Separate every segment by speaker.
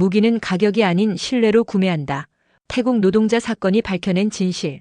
Speaker 1: 무기는 가격이 아닌 신뢰로 구매한다. 태국 노동자 사건이 밝혀낸 진실.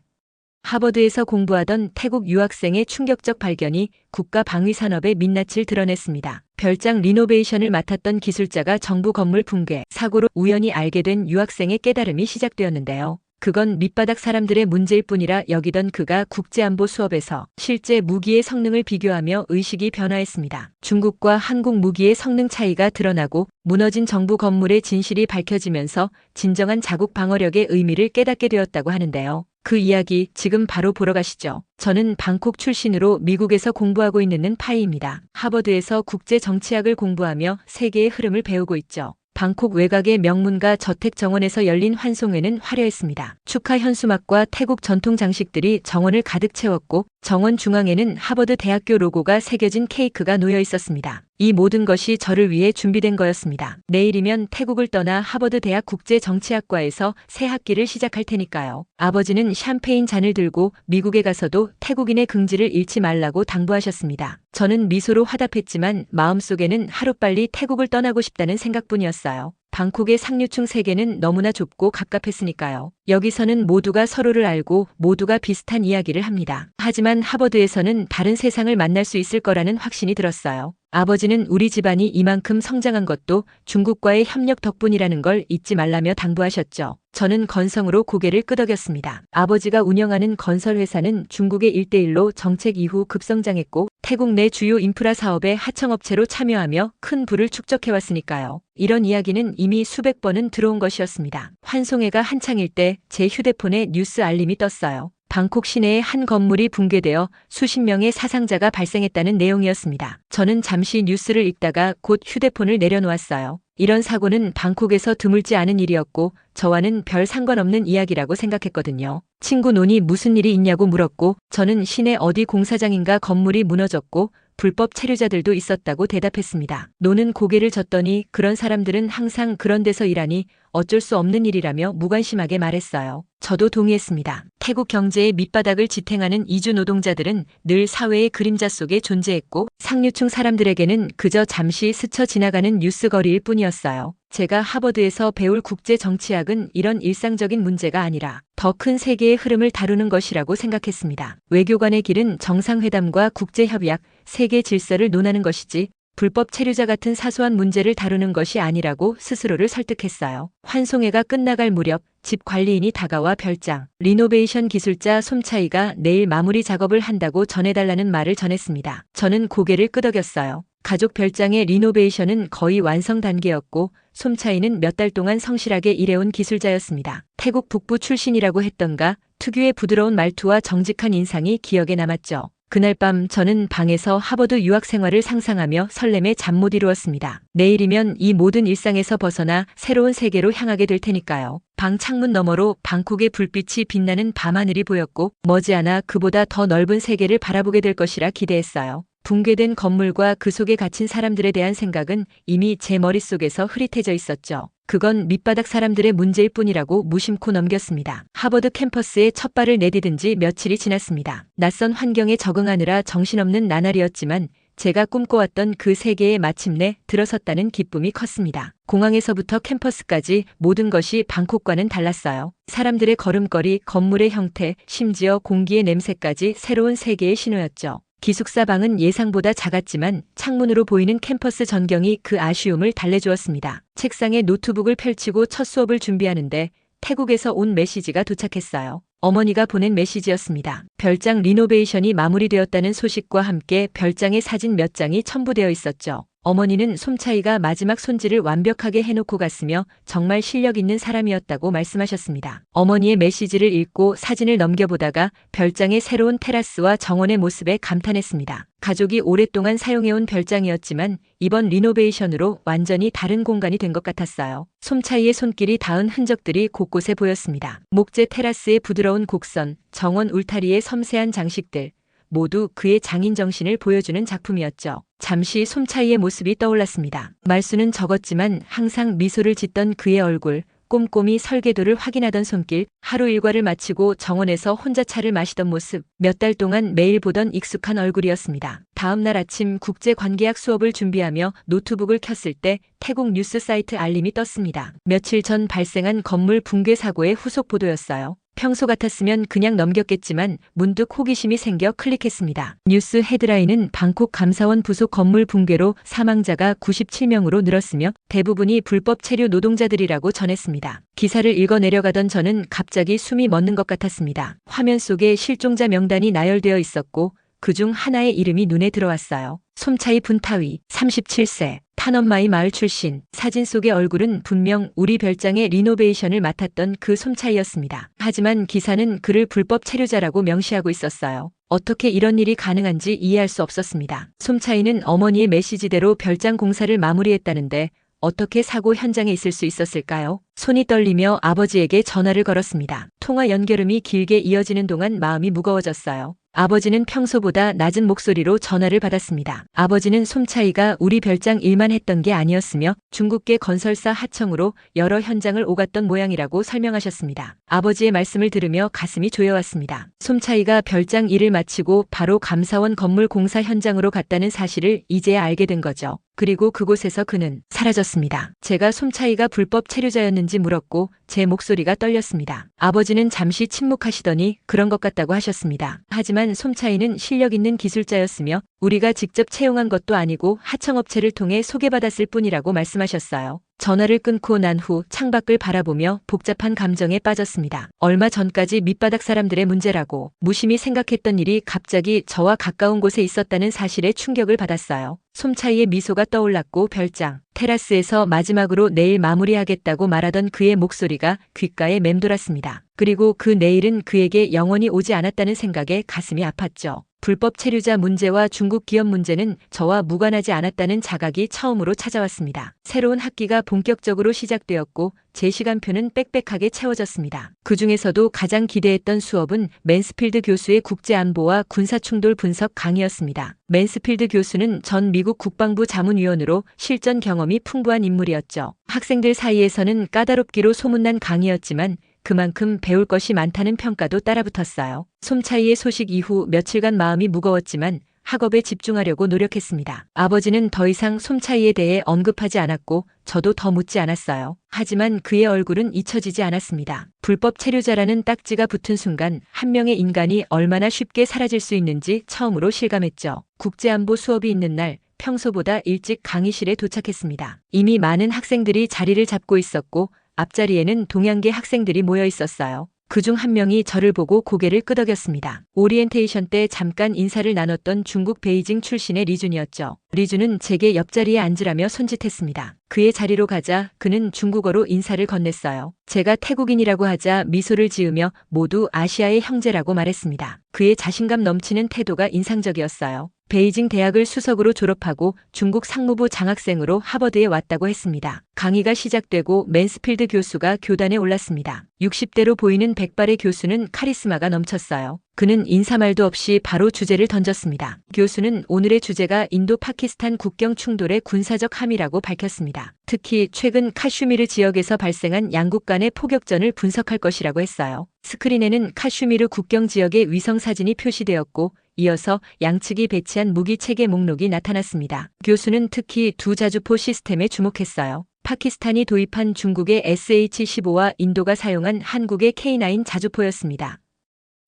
Speaker 1: 하버드에서 공부하던 태국 유학생의 충격적 발견이 국가 방위 산업의 민낯을 드러냈습니다. 별장 리노베이션을 맡았던 기술자가 정부 건물 붕괴 사고로 우연히 알게 된 유학생의 깨달음이 시작되었는데요. 그건 밑바닥 사람들의 문제일 뿐이라 여기던 그가 국제안보 수업에서 실제 무기의 성능을 비교하며 의식이 변화했습니다. 중국과 한국 무기의 성능 차이가 드러나고 무너진 정부 건물의 진실이 밝혀지면서 진정한 자국 방어력의 의미를 깨닫게 되었다고 하는데요. 그 이야기 지금 바로 보러 가시죠. 저는 방콕 출신으로 미국에서 공부하고 있는 파이입니다. 하버드에서 국제정치학을 공부하며 세계의 흐름을 배우고 있죠. 방콕 외곽의 명문가 저택 정원에서 열린 환송회는 화려했습니다. 축하 현수막과 태국 전통 장식들이 정원을 가득 채웠고 정원 중앙에는 하버드 대학교 로고가 새겨진 케이크가 놓여 있었습니다. 이 모든 것이 저를 위해 준비된 거였습니다. 내일이면 태국을 떠나 하버드 대학 국제정치학과에서 새 학기를 시작할 테니까요. 아버지는 샴페인 잔을 들고 미국에 가서도 태국인의 긍지를 잃지 말라고 당부하셨습니다. 저는 미소로 화답했지만 마음속에는 하루빨리 태국을 떠나고 싶다는 생각뿐이었어요. 방콕의 상류층 세계는 너무나 좁고 갑갑했으니까요. 여기서는 모두가 서로를 알고 모두가 비슷한 이야기를 합니다. 하지만 하버드에서는 다른 세상을 만날 수 있을 거라는 확신이 들었어요. 아버지는 우리 집안이 이만큼 성장한 것도 중국과의 협력 덕분이라는 걸 잊지 말라며 당부하셨죠. 저는 건성으로 고개를 끄덕였습니다. 아버지가 운영하는 건설회사는 중국의 1대1로 정책 이후 급성장했고 태국 내 주요 인프라 사업에 하청업체로 참여하며 큰 부를 축적해왔으니까요. 이런 이야기는 이미 수백 번은 들어온 것이었습니다. 환송회가 한창일 때 제 휴대폰에 뉴스 알림이 떴어요. 방콕 시내의 한 건물이 붕괴되어 수십 명의 사상자가 발생했다는 내용이었습니다. 저는 잠시 뉴스를 읽다가 곧 휴대폰을 내려놓았어요. 이런 사고는 방콕에서 드물지 않은 일이었고 저와는 별 상관없는 이야기라고 생각했거든요. 친구 논이 무슨 일이 있냐고 물었고 저는 시내 어디 공사장인가 건물이 무너졌고 불법 체류자들도 있었다고 대답했습니다. 노는 고개를 젓더니 그런 사람들은 항상 그런 데서 일하니 어쩔 수 없는 일이라며 무관심하게 말했어요. 저도 동의했습니다. 태국 경제의 밑바닥을 지탱하는 이주 노동자들은 늘 사회의 그림자 속에 존재했고 상류층 사람들에게는 그저 잠시 스쳐 지나가는 뉴스거리일 뿐이었어요. 제가 하버드에서 배울 국제정치학은 이런 일상적인 문제가 아니라 더 큰 세계의 흐름을 다루는 것이라고 생각했습니다. 외교관의 길은 정상회담과 국제협약, 세계 질서를 논하는 것이지 불법 체류자 같은 사소한 문제를 다루는 것이 아니라고 스스로를 설득했어요. 환송회가 끝나갈 무렵 집 관리인이 다가와 별장 리노베이션 기술자 솜차이가 내일 마무리 작업을 한다고 전해달라는 말을 전했습니다. 저는 고개를 끄덕였어요. 가족 별장의 리노베이션은 거의 완성 단계였고 솜차이는 몇 달 동안 성실하게 일해온 기술자였습니다. 태국 북부 출신이라고 했던가 특유의 부드러운 말투와 정직한 인상이 기억에 남았죠. 그날 밤 저는 방에서 하버드 유학 생활을 상상하며 설렘에 잠 못 이루었습니다. 내일이면 이 모든 일상에서 벗어나 새로운 세계로 향하게 될 테니까요. 방 창문 너머로 방콕의 불빛이 빛나는 밤하늘이 보였고 머지않아 그보다 더 넓은 세계를 바라보게 될 것이라 기대했어요. 붕괴된 건물과 그 속에 갇힌 사람들에 대한 생각은 이미 제 머릿속에서 흐릿해져 있었죠. 그건 밑바닥 사람들의 문제일 뿐이라고 무심코 넘겼습니다. 하버드 캠퍼스에 첫 발을 내디딘 지 며칠이 지났습니다. 낯선 환경에 적응하느라 정신없는 나날이었지만 제가 꿈꿔왔던 그 세계에 마침내 들어섰다는 기쁨이 컸습니다. 공항에서부터 캠퍼스까지 모든 것이 방콕과는 달랐어요. 사람들의 걸음걸이, 건물의 형태, 심지어 공기의 냄새까지 새로운 세계의 신호였죠. 기숙사 방은 예상보다 작았지만 창문으로 보이는 캠퍼스 전경이 그 아쉬움을 달래주었습니다. 책상에 노트북을 펼치고 첫 수업을 준비하는데 태국에서 온 메시지가 도착했어요. 어머니가 보낸 메시지였습니다. 별장 리노베이션이 마무리되었다는 소식과 함께 별장의 사진 몇 장이 첨부되어 있었죠. 어머니는 솜차이가 마지막 손질을 완벽하게 해놓고 갔으며 정말 실력 있는 사람이었다고 말씀하셨습니다. 어머니의 메시지를 읽고 사진을 넘겨보다가 별장의 새로운 테라스와 정원의 모습에 감탄했습니다. 가족이 오랫동안 사용해온 별장이었지만 이번 리노베이션으로 완전히 다른 공간이 된 것 같았어요. 솜차이의 손길이 닿은 흔적들이 곳곳에 보였습니다. 목재 테라스의 부드러운 곡선, 정원 울타리의 섬세한 장식들, 모두 그의 장인 정신을 보여주는 작품이었죠. 잠시 솜차이의 모습이 떠올랐습니다. 말수는 적었지만 항상 미소를 짓던 그의 얼굴, 꼼꼼히 설계도를 확인하던 손길, 하루 일과를 마치고 정원에서 혼자 차를 마시던 모습, 몇 달 동안 매일 보던 익숙한 얼굴이었습니다. 다음 날 아침 국제관계학 수업을 준비하며 노트북을 켰을 때 태국 뉴스 사이트 알림이 떴습니다. 며칠 전 발생한 건물 붕괴 사고의 후속 보도였어요. 평소 같았으면 그냥 넘겼겠지만 문득 호기심이 생겨 클릭했습니다. 뉴스 헤드라인은 방콕 감사원 부속 건물 붕괴로 사망자가 97명으로 늘었으며 대부분이 불법 체류 노동자들이라고 전했습니다. 기사를 읽어 내려가던 저는 갑자기 숨이 멎는 것 같았습니다. 화면 속에 실종자 명단이 나열되어 있었고 그중 하나의 이름이 눈에 들어왔어요. 솜차이 분타위, 37세. 탄엄마이 마을 출신. 사진 속의 얼굴은 분명 우리 별장의 리노베이션을 맡았던 그 솜차이였습니다. 하지만 기사는 그를 불법 체류자라고 명시하고 있었어요. 어떻게 이런 일이 가능한지 이해할 수 없었습니다. 솜차이는 어머니의 메시지대로 별장 공사를 마무리했다는데 어떻게 사고 현장에 있을 수 있었을까요? 손이 떨리며 아버지에게 전화를 걸었습니다. 통화 연결음이 길게 이어지는 동안 마음이 무거워졌어요. 아버지는 평소보다 낮은 목소리로 전화를 받았습니다. 아버지는 솜차이가 우리 별장 일만 했던 게 아니었으며 중국계 건설사 하청으로 여러 현장을 오갔던 모양이라고 설명하셨습니다. 아버지의 말씀을 들으며 가슴이 조여왔습니다. 솜차이가 별장 일을 마치고 바로 감사원 건물 공사 현장으로 갔다는 사실을 이제야 알게 된 거죠. 그리고 그곳에서 그는 사라졌습니다. 제가 솜차이가 불법 체류자였는지 물었고 제 목소리가 떨렸습니다. 아버지는 잠시 침묵하시더니 그런 것 같다고 하셨습니다. 하지만 솜차이는 실력 있는 기술자였으며 우리가 직접 채용한 것도 아니고 하청업체를 통해 소개받았을 뿐이라고 말씀하셨어요. 전화를 끊고 난 후 창밖을 바라보며 복잡한 감정에 빠졌습니다. 얼마 전까지 밑바닥 사람들의 문제라고 무심히 생각했던 일이 갑자기 저와 가까운 곳에 있었다는 사실에 충격을 받았어요. 솜차이의 미소가 떠올랐고 별장, 테라스에서 마지막으로 내일 마무리하겠다고 말하던 그의 목소리가 귓가에 맴돌았습니다. 그리고 그 내일은 그에게 영원히 오지 않았다는 생각에 가슴이 아팠죠. 불법 체류자 문제와 중국 기업 문제는 저와 무관하지 않았다는 자각이 처음으로 찾아왔습니다. 새로운 학기가 본격적으로 시작되었고 제 시간표는 빽빽하게 채워졌습니다. 그 중에서도 가장 기대했던 수업은 맨스필드 교수의 국제안보와 군사충돌 분석 강의였습니다. 맨스필드 교수는 전 미국 국방부 자문위원으로 실전 경험이 풍부한 인물이었죠. 학생들 사이에서는 까다롭기로 소문난 강의였지만 그만큼 배울 것이 많다는 평가도 따라붙었어요. 솜차이의 소식 이후 며칠간 마음이 무거웠지만 학업에 집중하려고 노력했습니다. 아버지는 더 이상 솜차이에 대해 언급하지 않았고 저도 더 묻지 않았어요. 하지만 그의 얼굴은 잊혀지지 않았습니다. 불법 체류자라는 딱지가 붙은 순간 한 명의 인간이 얼마나 쉽게 사라질 수 있는지 처음으로 실감했죠. 국제안보 수업이 있는 날 평소보다 일찍 강의실에 도착했습니다. 이미 많은 학생들이 자리를 잡고 있었고 앞자리에는 동양계 학생들이 모여 있었어요. 그중 한 명이 저를 보고 고개를 끄덕였습니다. 오리엔테이션 때 잠깐 인사를 나눴던 중국 베이징 출신의 리준이었죠. 리준은 제게 옆자리에 앉으라며 손짓했습니다. 그의 자리로 가자 그는 중국어로 인사를 건넸어요. 제가 태국인이라고 하자 미소를 지으며 모두 아시아의 형제라고 말했습니다. 그의 자신감 넘치는 태도가 인상적이었어요. 베이징 대학을 수석으로 졸업하고 중국 상무부 장학생으로 하버드에 왔다고 했습니다. 강의가 시작되고 맨스필드 교수가 교단에 올랐습니다. 60대로 보이는 백발의 교수는 카리스마가 넘쳤어요. 그는 인사말도 없이 바로 주제를 던졌습니다. 교수는 오늘의 주제가 인도 파키스탄 국경 충돌의 군사적 함의라고 밝혔습니다. 특히 최근 카슈미르 지역에서 발생한 양국 간의 포격전을 분석할 것이라고 했어요. 스크린에는 카슈미르 국경 지역의 위성 사진이 표시되었고 이어서 양측이 배치한 무기 체계 목록이 나타났습니다. 교수는 특히 두 자주포 시스템에 주목했어요. 파키스탄이 도입한 중국의 SH-15와 인도가 사용한 한국의 K9 자주포였습니다.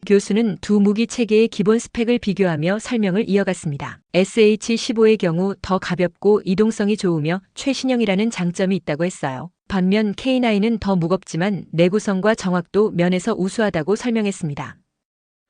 Speaker 1: 교수는 두 무기 체계의 기본 스펙을 비교하며 설명을 이어갔습니다. SH-15의 경우 더 가볍고 이동성이 좋으며 최신형이라는 장점이 있다고 했어요. 반면 K9은 더 무겁지만 내구성과 정확도 면에서 우수하다고 설명했습니다.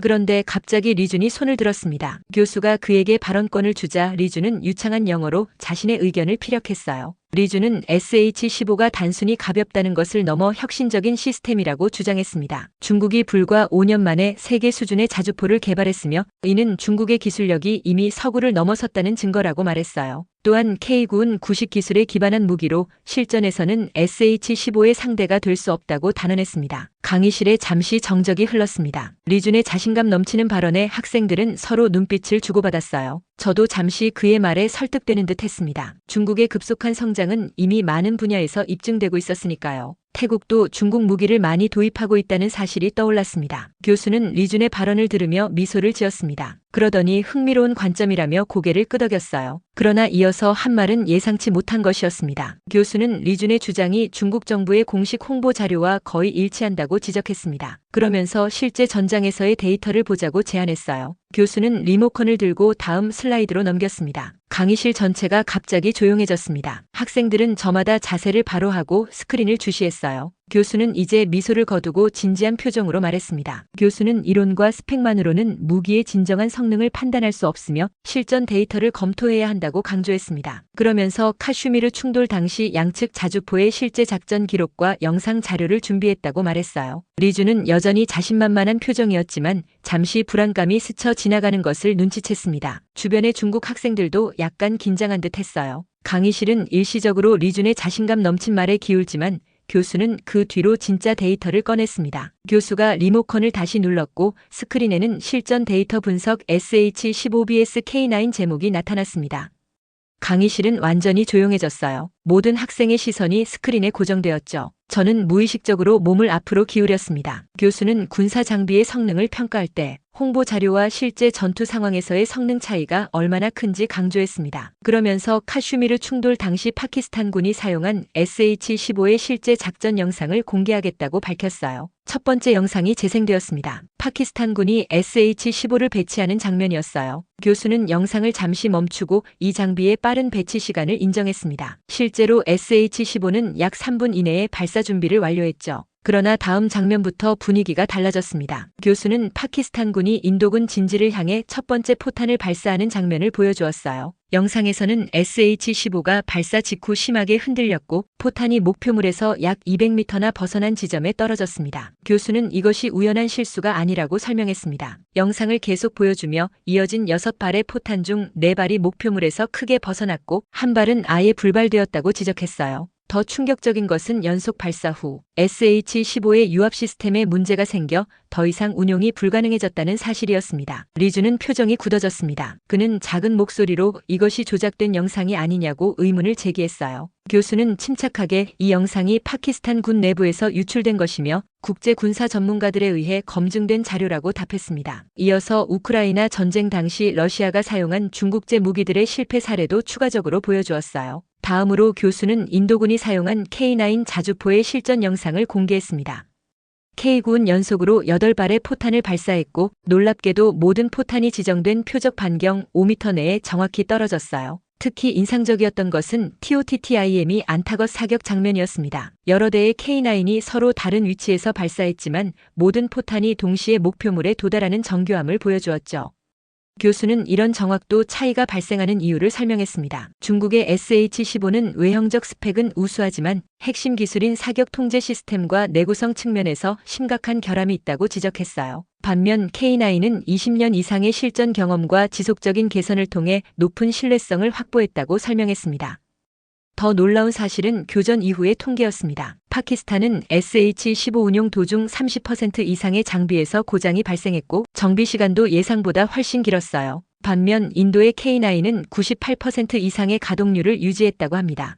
Speaker 1: 그런데 갑자기 리준이 손을 들었습니다. 교수가 그에게 발언권을 주자 리준은 유창한 영어로 자신의 의견을 피력했어요. 리준은 SH-15가 단순히 가볍다는 것을 넘어 혁신적인 시스템이라고 주장했습니다. 중국이 불과 5년 만에 세계 수준의 자주포를 개발했으며 이는 중국의 기술력이 이미 서구를 넘어섰다는 증거라고 말했어요. 또한 K9은 구식 기술에 기반한 무기로 실전에서는 SH-15의 상대가 될 수 없다고 단언했습니다. 강의실에 잠시 정적이 흘렀습니다. 리준의 자신감 넘치는 발언에 학생들은 서로 눈빛을 주고받았어요. 저도 잠시 그의 말에 설득되는 듯 했습니다. 중국의 급속한 성장은 이미 많은 분야에서 입증되고 있었으니까요. 태국도 중국 무기를 많이 도입하고 있다는 사실이 떠올랐습니다. 교수는 리준의 발언을 들으며 미소를 지었습니다. 그러더니 흥미로운 관점이라며 고개를 끄덕였어요. 그러나 이어서 한 말은 예상치 못한 것이었습니다. 교수는 리준의 주장이 중국 정부의 공식 홍보 자료와 거의 일치한다고 지적했습니다. 그러면서 실제 전장에서의 데이터를 보자고 제안했어요. 교수는 리모컨을 들고 다음 슬라이드로 넘겼습니다. 강의실 전체가 갑자기 조용해졌습니다. 학생들은 저마다 자세를 바로 하고 스크린을 주시했어요. 교수는 이제 미소를 거두고 진지한 표정으로 말했습니다. 교수는 이론과 스펙만으로는 무기의 진정한 성능을 판단할 수 없으며 실전 데이터를 검토해야 한다고 강조했습니다. 그러면서 카슈미르 충돌 당시 양측 자주포의 실제 작전 기록과 영상 자료를 준비했다고 말했어요. 리준은 여전히 자신만만한 표정이었지만 잠시 불안감이 스쳐 지나가는 것을 눈치챘습니다. 주변의 중국 학생들도 약간 긴장한 듯 했어요. 강의실은 일시적으로 리준의 자신감 넘친 말에 기울지만 교수는 그 뒤로 진짜 데이터를 꺼냈습니다. 교수가 리모컨을 다시 눌렀고 스크린에는 실전 데이터 분석 SH-15BS-K9 제목이 나타났습니다. 강의실은 완전히 조용해졌어요. 모든 학생의 시선이 스크린에 고정되었죠. 저는 무의식적으로 몸을 앞으로 기울였습니다. 교수는 군사 장비의 성능을 평가할 때 홍보 자료와 실제 전투 상황에서의 성능 차이가 얼마나 큰지 강조했습니다. 그러면서 카슈미르 충돌 당시 파키스탄군이 사용한 SH-15의 실제 작전 영상을 공개하겠다고 밝혔어요. 첫 번째 영상이 재생되었습니다. 파키스탄군이 SH-15를 배치하는 장면이었어요. 교수는 영상을 잠시 멈추고 이 장비의 빠른 배치 시간을 인정했습니다. 실제로 SH-15는 약 3분 이내에 발사 준비를 완료했죠. 그러나 다음 장면부터 분위기가 달라졌습니다. 교수는 파키스탄군이 인도군 진지를 향해 첫 번째 포탄을 발사하는 장면을 보여주었어요. 영상에서는 SH-15가 발사 직후 심하게 흔들렸고 포탄이 목표물에서 약 200m나 벗어난 지점에 떨어졌습니다. 교수는 이것이 우연한 실수가 아니라고 설명했습니다. 영상을 계속 보여주며 이어진 6발의 포탄 중 4발이 목표물에서 크게 벗어났고 한 발은 아예 불발되었다고 지적했어요. 더 충격적인 것은 연속 발사 후 SH-15의 유압 시스템에 문제가 생겨 더 이상 운용이 불가능해졌다는 사실이었습니다. 리준은 표정이 굳어졌습니다. 그는 작은 목소리로 이것이 조작된 영상이 아니냐고 의문을 제기했어요. 교수는 침착하게 이 영상이 파키스탄 군 내부에서 유출된 것이며 국제 군사 전문가들에 의해 검증된 자료라고 답했습니다. 이어서 우크라이나 전쟁 당시 러시아가 사용한 중국제 무기들의 실패 사례도 추가적으로 보여주었어요. 다음으로 교수는 인도군이 사용한 K9 자주포의 실전 영상을 공개했습니다. K9은 연속으로 8발의 포탄을 발사했고 놀랍게도 모든 포탄이 지정된 표적 반경 5m 내에 정확히 떨어졌어요. 특히 인상적이었던 것은 TOTTIM이 안타것 사격 장면이었습니다. 여러 대의 K9이 서로 다른 위치에서 발사했지만 모든 포탄이 동시에 목표물에 도달하는 정교함을 보여주었죠. 교수는 이런 정확도 차이가 발생하는 이유를 설명했습니다. 중국의 SH-15는 외형적 스펙은 우수하지만 핵심 기술인 사격 통제 시스템과 내구성 측면에서 심각한 결함이 있다고 지적했어요. 반면 K9은 20년 이상의 실전 경험과 지속적인 개선을 통해 높은 신뢰성을 확보했다고 설명했습니다. 더 놀라운 사실은 교전 이후의 통계였습니다. 파키스탄은 SH-15 운용 도중 30% 이상의 장비에서 고장이 발생했고 정비 시간도 예상보다 훨씬 길었어요. 반면 인도의 K9은 98% 이상의 가동률을 유지했다고 합니다.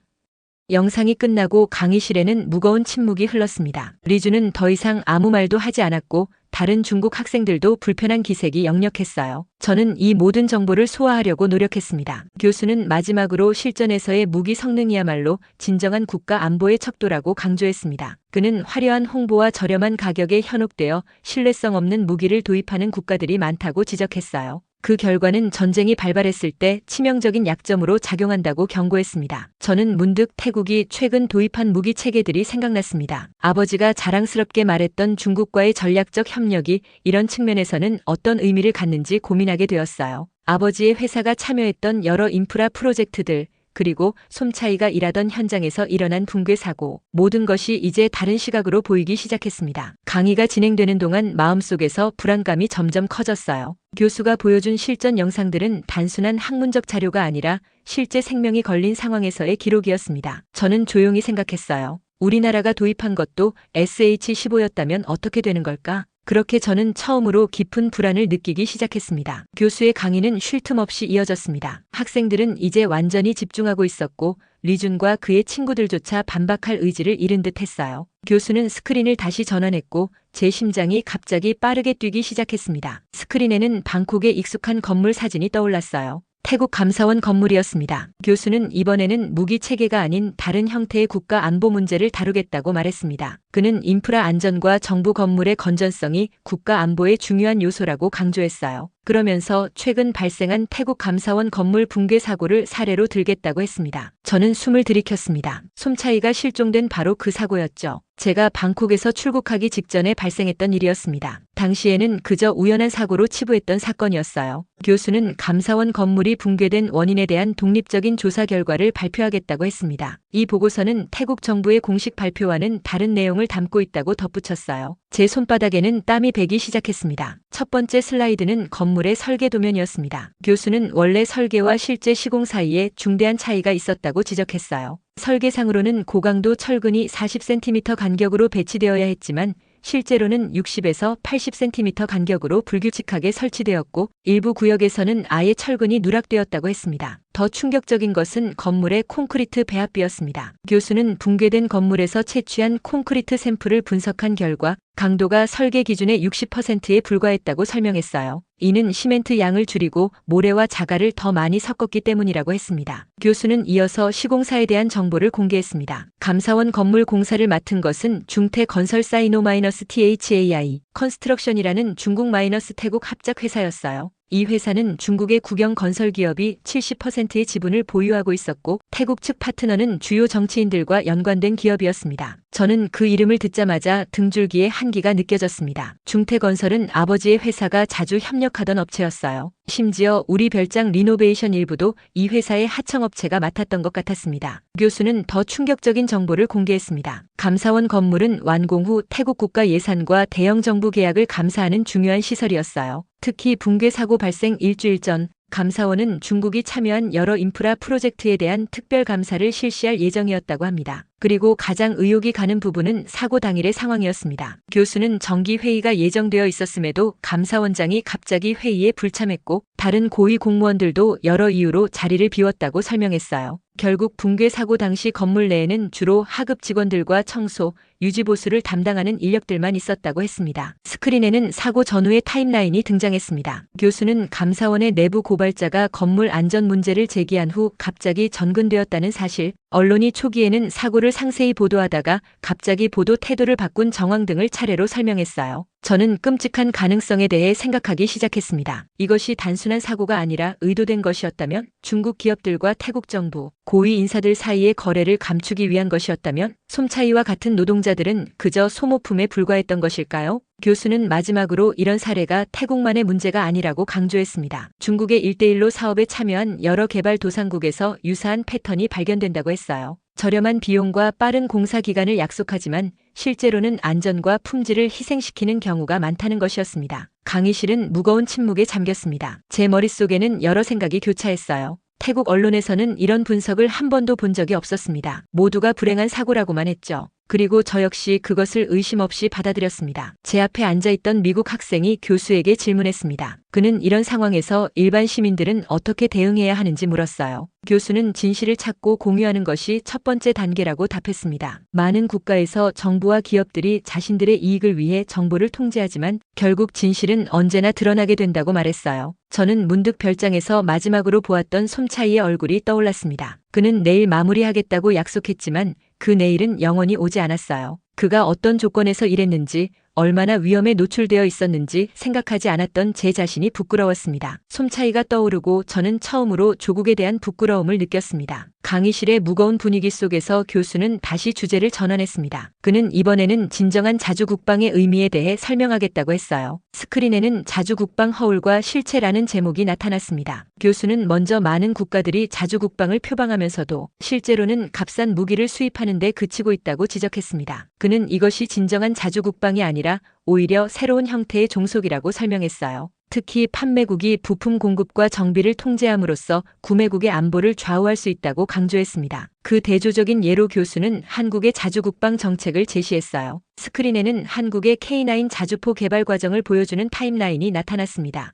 Speaker 1: 영상이 끝나고 강의실에는 무거운 침묵이 흘렀습니다. 리준은 더 이상 아무 말도 하지 않았고 다른 중국 학생들도 불편한 기색이 역력했어요. 저는 이 모든 정보를 소화하려고 노력했습니다. 교수는 마지막으로 실전에서의 무기 성능이야말로 진정한 국가 안보의 척도라고 강조했습니다. 그는 화려한 홍보와 저렴한 가격에 현혹되어 신뢰성 없는 무기를 도입하는 국가들이 많다고 지적했어요. 그 결과는 전쟁이 발발했을 때 치명적인 약점으로 작용한다고 경고했습니다. 저는 문득 태국이 최근 도입한 무기 체계들이 생각났습니다. 아버지가 자랑스럽게 말했던 중국과의 전략적 협력이 이런 측면에서는 어떤 의미를 갖는지 고민하게 되었어요. 아버지의 회사가 참여했던 여러 인프라 프로젝트들, 그리고 솜차이가 일하던 현장에서 일어난 붕괴 사고, 모든 것이 이제 다른 시각으로 보이기 시작했습니다. 강의가 진행되는 동안 마음속에서 불안감이 점점 커졌어요. 교수가 보여준 실전 영상들은 단순한 학문적 자료가 아니라 실제 생명이 걸린 상황에서의 기록이었습니다. 저는 조용히 생각했어요. 우리나라가 도입한 것도 SH-15였다면 어떻게 되는 걸까? 그렇게 저는 처음으로 깊은 불안을 느끼기 시작했습니다. 교수의 강의는 쉴 틈 없이 이어졌습니다. 학생들은 이제 완전히 집중하고 있었고 리준과 그의 친구들조차 반박할 의지를 잃은 듯 했어요. 교수는 스크린을 다시 전환했고 제 심장이 갑자기 빠르게 뛰기 시작했습니다. 스크린에는 방콕의 익숙한 건물 사진이 떠올랐어요. 태국 감사원 건물이었습니다. 교수는 이번에는 무기 체계가 아닌 다른 형태의 국가 안보 문제를 다루겠다고 말했습니다. 그는 인프라 안전과 정부 건물의 건전성이 국가 안보의 중요한 요소라고 강조했어요. 그러면서 최근 발생한 태국 감사원 건물 붕괴 사고를 사례로 들겠다고 했습니다. 저는 숨을 들이켰습니다. 솜차이가 실종된 바로 그 사고였죠. 제가 방콕에서 출국하기 직전에 발생했던 일이었습니다. 당시에는 그저 우연한 사고로 치부했던 사건이었어요. 교수는 감사원 건물이 붕괴된 원인에 대한 독립적인 조사 결과를 발표하겠다고 했습니다. 이 보고서는 태국 정부의 공식 발표와는 다른 내용을 담고 있다고 덧붙였어요. 제 손바닥에는 땀이 배기 시작했습니다. 첫 번째 슬라이드는 건물의 설계 도면이었습니다. 교수는 원래 설계와 실제 시공 사이에 중대한 차이가 있었다고 지적했어요. 설계상으로는 고강도 철근이 40cm 간격으로 배치되어야 했지만 실제로는 60에서 80cm 간격으로 불규칙하게 설치되었고 일부 구역에서는 아예 철근이 누락되었다고 했습니다. 더 충격적인 것은 건물의 콘크리트 배합비였습니다. 교수는 붕괴된 건물에서 채취한 콘크리트 샘플을 분석한 결과 강도가 설계 기준의 60%에 불과했다고 설명했어요. 이는 시멘트 양을 줄이고 모래와 자갈을 더 많이 섞었기 때문이라고 했습니다. 교수는 이어서 시공사에 대한 정보를 공개했습니다. 감사원 건물 공사를 맡은 것은 중태 건설 사이노-THAI 컨스트럭션이라는 중국 태국 합작 회사였어요. 이 회사는 중국의 국영 건설 기업이 70%의 지분을 보유하고 있었고 태국 측 파트너는 주요 정치인들과 연관된 기업이었습니다. 저는 그 이름을 듣자마자 등줄기에 한기가 느껴졌습니다. 중태건설은 아버지의 회사가 자주 협력하던 업체였어요. 심지어 우리 별장 리노베이션 일부도 이 회사의 하청업체가 맡았던 것 같았습니다. 교수는 더 충격적인 정보를 공개했습니다. 감사원 건물은 완공 후 태국 국가 예산과 대형 정부 계약을 감사하는 중요한 시설이었어요. 특히 붕괴 사고 발생 일주일 전 감사원은 중국이 참여한 여러 인프라 프로젝트에 대한 특별 감사를 실시할 예정이었다고 합니다. 그리고 가장 의혹이 가는 부분은 사고 당일의 상황이었습니다. 교수는 정기 회의가 예정되어 있었음에도 감사원장이 갑자기 회의에 불참했고 다른 고위 공무원들도 여러 이유로 자리를 비웠다고 설명했어요. 결국 붕괴 사고 당시 건물 내에는 주로 하급 직원들과 청소, 유지보수를 담당하는 인력들만 있었다고 했습니다. 스크린에는 사고 전후의 타임라인이 등장했습니다. 교수는 감사원의 내부 고발자가 건물 안전 문제를 제기한 후 갑자기 전근되었다는 사실, 언론이 초기에는 사고를 상세히 보도하다가 갑자기 보도 태도를 바꾼 정황 등을 차례로 설명했어요. 저는 끔찍한 가능성에 대해 생각하기 시작했습니다. 이것이 단순한 사고가 아니라 의도된 것이었다면, 중국 기업들과 태국 정부, 고위 인사들 사이의 거래를 감추기 위한 것이었다면, 솜차이와 같은 노동자들은 그저 소모품에 불과했던 것일까요? 교수는 마지막으로 이런 사례가 태국만의 문제가 아니라고 강조했습니다. 중국의 1대1로 사업에 참여한 여러 개발도상국에서 유사한 패턴이 발견된다고 했어요. 저렴한 비용과 빠른 공사 기간을 약속하지만 실제로는 안전과 품질을 희생시키는 경우가 많다는 것이었습니다. 강의실은 무거운 침묵에 잠겼습니다. 제 머릿속에는 여러 생각이 교차했어요. 태국 언론에서는 이런 분석을 한 번도 본 적이 없었습니다. 모두가 불행한 사고라고만 했죠. 그리고 저 역시 그것을 의심 없이 받아들였습니다. 제 앞에 앉아있던 미국 학생이 교수에게 질문했습니다. 그는 이런 상황에서 일반 시민들은 어떻게 대응해야 하는지 물었어요. 교수는 진실을 찾고 공유하는 것이 첫 번째 단계라고 답했습니다. 많은 국가에서 정부와 기업들이 자신들의 이익을 위해 정보를 통제하지만 결국 진실은 언제나 드러나게 된다고 말했어요. 저는 문득 별장에서 마지막으로 보았던 솜차이의 얼굴이 떠올랐습니다. 그는 내일 마무리하겠다고 약속했지만 그 내일은 영원히 오지 않았어요. 그가 어떤 조건에서 일했는지, 얼마나 위험에 노출되어 있었는지 생각하지 않았던 제 자신이 부끄러웠습니다. 솜차이가 떠오르고 저는 처음으로 조국에 대한 부끄러움을 느꼈습니다. 강의실의 무거운 분위기 속에서 교수는 다시 주제를 전환했습니다. 그는 이번에는 진정한 자주국방의 의미에 대해 설명하겠다고 했어요. 스크린에는 자주국방 허울과 실체라는 제목이 나타났습니다. 교수는 먼저 많은 국가들이 자주국방을 표방하면서도 실제로는 값싼 무기를 수입하는 데 그치고 있다고 지적했습니다. 그는 이것이 진정한 자주국방이 아니라 오히려 새로운 형태의 종속이라고 설명했어요. 특히 판매국이 부품 공급과 정비를 통제함으로써 구매국의 안보를 좌우할 수 있다고 강조했습니다. 그 대조적인 예로 교수는 한국의 자주국방 정책을 제시했어요. 스크린에는 한국의 K9 자주포 개발 과정을 보여주는 타임라인이 나타났습니다.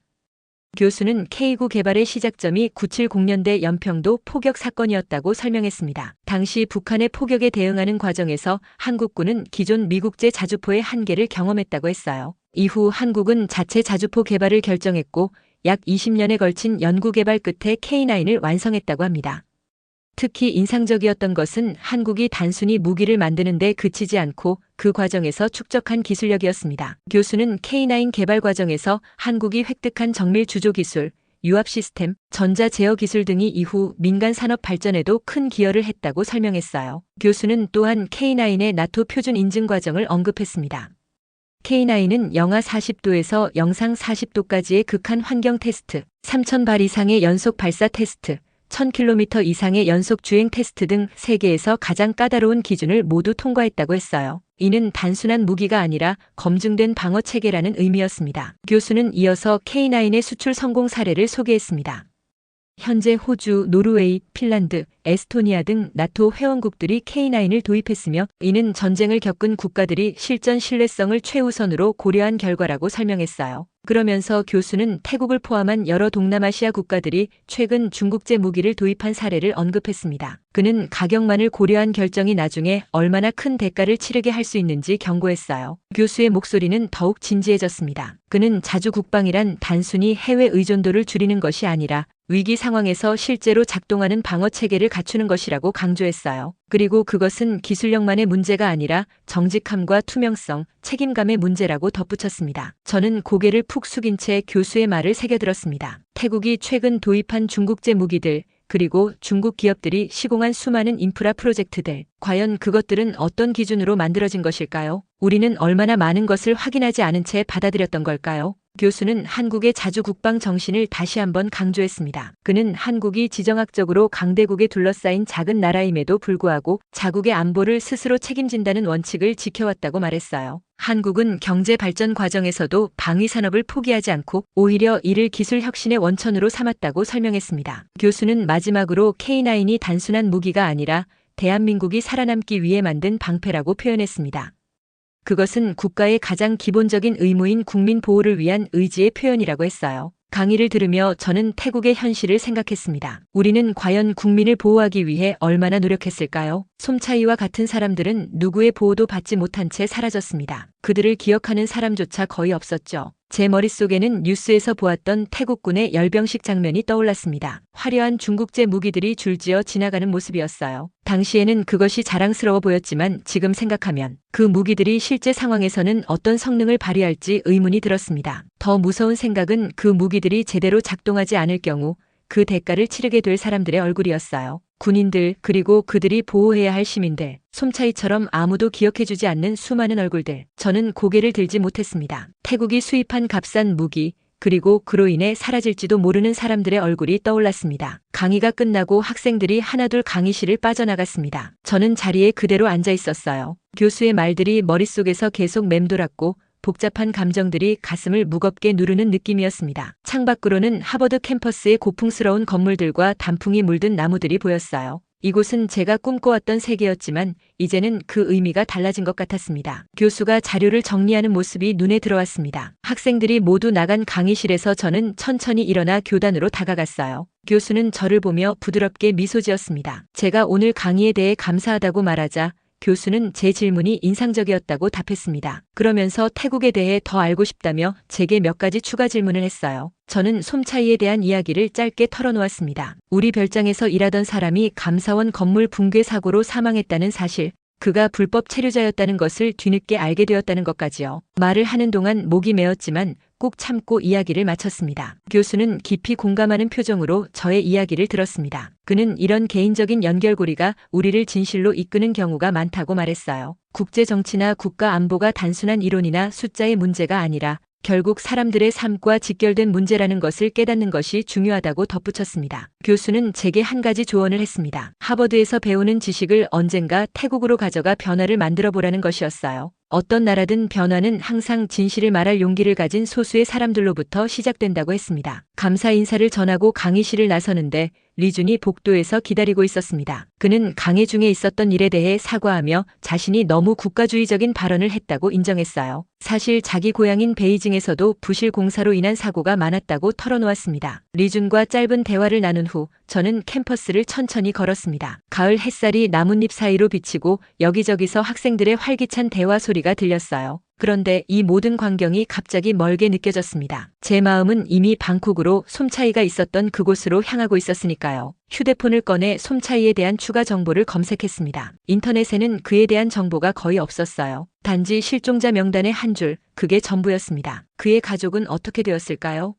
Speaker 1: 교수는 K9 개발의 시작점이 970년대 연평도 포격 사건이었다고 설명했습니다. 당시 북한의 포격에 대응하는 과정에서 한국군은 기존 미국제 자주포의 한계를 경험했다고 했어요. 이후 한국은 자체 자주포 개발을 결정했고 약 20년에 걸친 연구개발 끝에 K9을 완성했다고 합니다. 특히 인상적이었던 것은 한국이 단순히 무기를 만드는 데 그치지 않고 그 과정에서 축적한 기술력이었습니다. 교수는 K9 개발 과정에서 한국이 획득한 정밀 주조 기술, 유압 시스템, 전자 제어 기술 등이 이후 민간 산업 발전에도 큰 기여를 했다고 설명했어요. 교수는 또한 K9의 나토 표준 인증 과정을 언급했습니다. K9은 영하 40도에서 영상 40도까지의 극한 환경 테스트, 3,000발 이상의 연속 발사 테스트, 1000km 이상의 연속 주행 테스트 등 세계에서 가장 까다로운 기준을 모두 통과했다고 했어요. 이는 단순한 무기가 아니라 검증된 방어 체계라는 의미였습니다. 교수는 이어서 K9의 수출 성공 사례를 소개했습니다. 현재 호주, 노르웨이, 핀란드, 에스토니아 등 나토 회원국들이 K9을 도입했으며 이는 전쟁을 겪은 국가들이 실전 신뢰성을 최우선으로 고려한 결과라고 설명했어요. 그러면서 교수는 태국을 포함한 여러 동남아시아 국가들이 최근 중국제 무기를 도입한 사례를 언급했습니다. 그는 가격만을 고려한 결정이 나중에 얼마나 큰 대가를 치르게 할 수 있는지 경고했어요. 교수의 목소리는 더욱 진지해졌습니다. 그는 자주국방이란 단순히 해외 의존도를 줄이는 것이 아니라 위기 상황에서 실제로 작동하는 방어 체계를 갖추는 것이라고 강조했어요. 그리고 그것은 기술력만의 문제가 아니라 정직함과 투명성, 책임감의 문제라고 덧붙였습니다. 저는 고개를 푹 숙인 채 교수의 말을 새겨들었습니다. 태국이 최근 도입한 중국제 무기들, 그리고 중국 기업들이 시공한 수많은 인프라 프로젝트들, 과연 그것들은 어떤 기준으로 만들어진 것일까요? 우리는 얼마나 많은 것을 확인하지 않은 채 받아들였던 걸까요? 교수는 한국의 자주국방 정신을 다시 한번 강조했습니다. 그는 한국이 지정학적으로 강대국에 둘러싸인 작은 나라임에도 불구하고 자국의 안보를 스스로 책임진다는 원칙을 지켜왔다고 말했어요. 한국은 경제 발전 과정에서도 방위 산업을 포기하지 않고 오히려 이를 기술 혁신의 원천으로 삼았다고 설명했습니다. 교수는 마지막으로 K9이 단순한 무기가 아니라 대한민국이 살아남기 위해 만든 방패라고 표현했습니다. 그것은 국가의 가장 기본적인 의무인 국민 보호를 위한 의지의 표현이라고 했어요. 강의를 들으며 저는 태국의 현실을 생각했습니다. 우리는 과연 국민을 보호하기 위해 얼마나 노력했을까요? 솜차이와 같은 사람들은 누구의 보호도 받지 못한 채 사라졌습니다. 그들을 기억하는 사람조차 거의 없었죠. 제 머릿속에는 뉴스에서 보았던 태국군의 열병식 장면이 떠올랐습니다. 화려한 중국제 무기들이 줄지어 지나가는 모습이었어요. 당시에는 그것이 자랑스러워 보였지만 지금 생각하면 그 무기들이 실제 상황에서는 어떤 성능을 발휘할지 의문이 들었습니다. 더 무서운 생각은 그 무기들이 제대로 작동하지 않을 경우 그 대가를 치르게 될 사람들의 얼굴이었어요. 군인들, 그리고 그들이 보호해야 할 시민들, 솜차이처럼 아무도 기억해주지 않는 수많은 얼굴들. 저는 고개를 들지 못했습니다. 태국이 수입한 값싼 무기, 그리고 그로 인해 사라질지도 모르는 사람들의 얼굴이 떠올랐습니다. 강의가 끝나고 학생들이 하나둘 강의실을 빠져나갔습니다. 저는 자리에 그대로 앉아 있었어요. 교수의 말들이 머릿속에서 계속 맴돌았고 복잡한 감정들이 가슴을 무겁게 누르는 느낌이었습니다. 창밖으로는 하버드 캠퍼스의 고풍스러운 건물들과 단풍이 물든 나무들이 보였어요. 이곳은 제가 꿈꿔왔던 세계였지만 이제는 그 의미가 달라진 것 같았습니다. 교수가 자료를 정리하는 모습이 눈에 들어왔습니다. 학생들이 모두 나간 강의실에서 저는 천천히 일어나 교단으로 다가갔어요. 교수는 저를 보며 부드럽게 미소 지었습니다. 제가 오늘 강의에 대해 감사하다고 말하자 교수는 제 질문이 인상적이었다고 답했습니다. 그러면서 태국에 대해 더 알고 싶다며 제게 몇 가지 추가 질문을 했어요. 저는 솜차이에 대한 이야기를 짧게 털어놓았습니다. 우리 별장에서 일하던 사람이 감사원 건물 붕괴 사고로 사망했다는 사실, 그가 불법 체류자였다는 것을 뒤늦게 알게 되었다는 것까지요. 말을 하는 동안 목이 메었지만 꾹 참고 이야기를 마쳤습니다. 교수는 깊이 공감하는 표정으로 저의 이야기를 들었습니다. 그는 이런 개인적인 연결고리가 우리를 진실로 이끄는 경우가 많다고 말했어요. 국제 정치나 국가 안보가 단순한 이론이나 숫자의 문제가 아니라 결국 사람들의 삶과 직결된 문제라는 것을 깨닫는 것이 중요하다고 덧붙였습니다. 교수는 제게 한 가지 조언을 했습니다. 하버드에서 배우는 지식을 언젠가 태국으로 가져가 변화를 만들어 보라는 것이었어요. 어떤 나라든 변화는 항상 진실을 말할 용기를 가진 소수의 사람들로부터 시작된다고 했습니다. 감사 인사를 전하고 강의실을 나서는데 리준이 복도에서 기다리고 있었습니다. 그는 강해 중에 있었던 일에 대해 사과하며 자신이 너무 국가주의적인 발언을 했다고 인정했어요. 사실 자기 고향인 베이징에서도 부실 공사로 인한 사고가 많았다고 털어놓았습니다. 리준과 짧은 대화를 나눈 후 저는 캠퍼스를 천천히 걸었습니다. 가을 햇살이 나뭇잎 사이로 비치고 여기저기서 학생들의 활기찬 대화 소리가 들렸어요. 그런데 이 모든 광경이 갑자기 멀게 느껴졌습니다. 제 마음은 이미 방콕으로 솜차이가 있었던 그곳으로 향하고 있었으니까요. 휴대폰을 꺼내 솜차이에 대한 추가 정보를 검색했습니다. 인터넷에는 그에 대한 정보가 거의 없었어요. 단지 실종자 명단의 한 줄, 그게 전부였습니다. 그의 가족은 어떻게 되었을까요?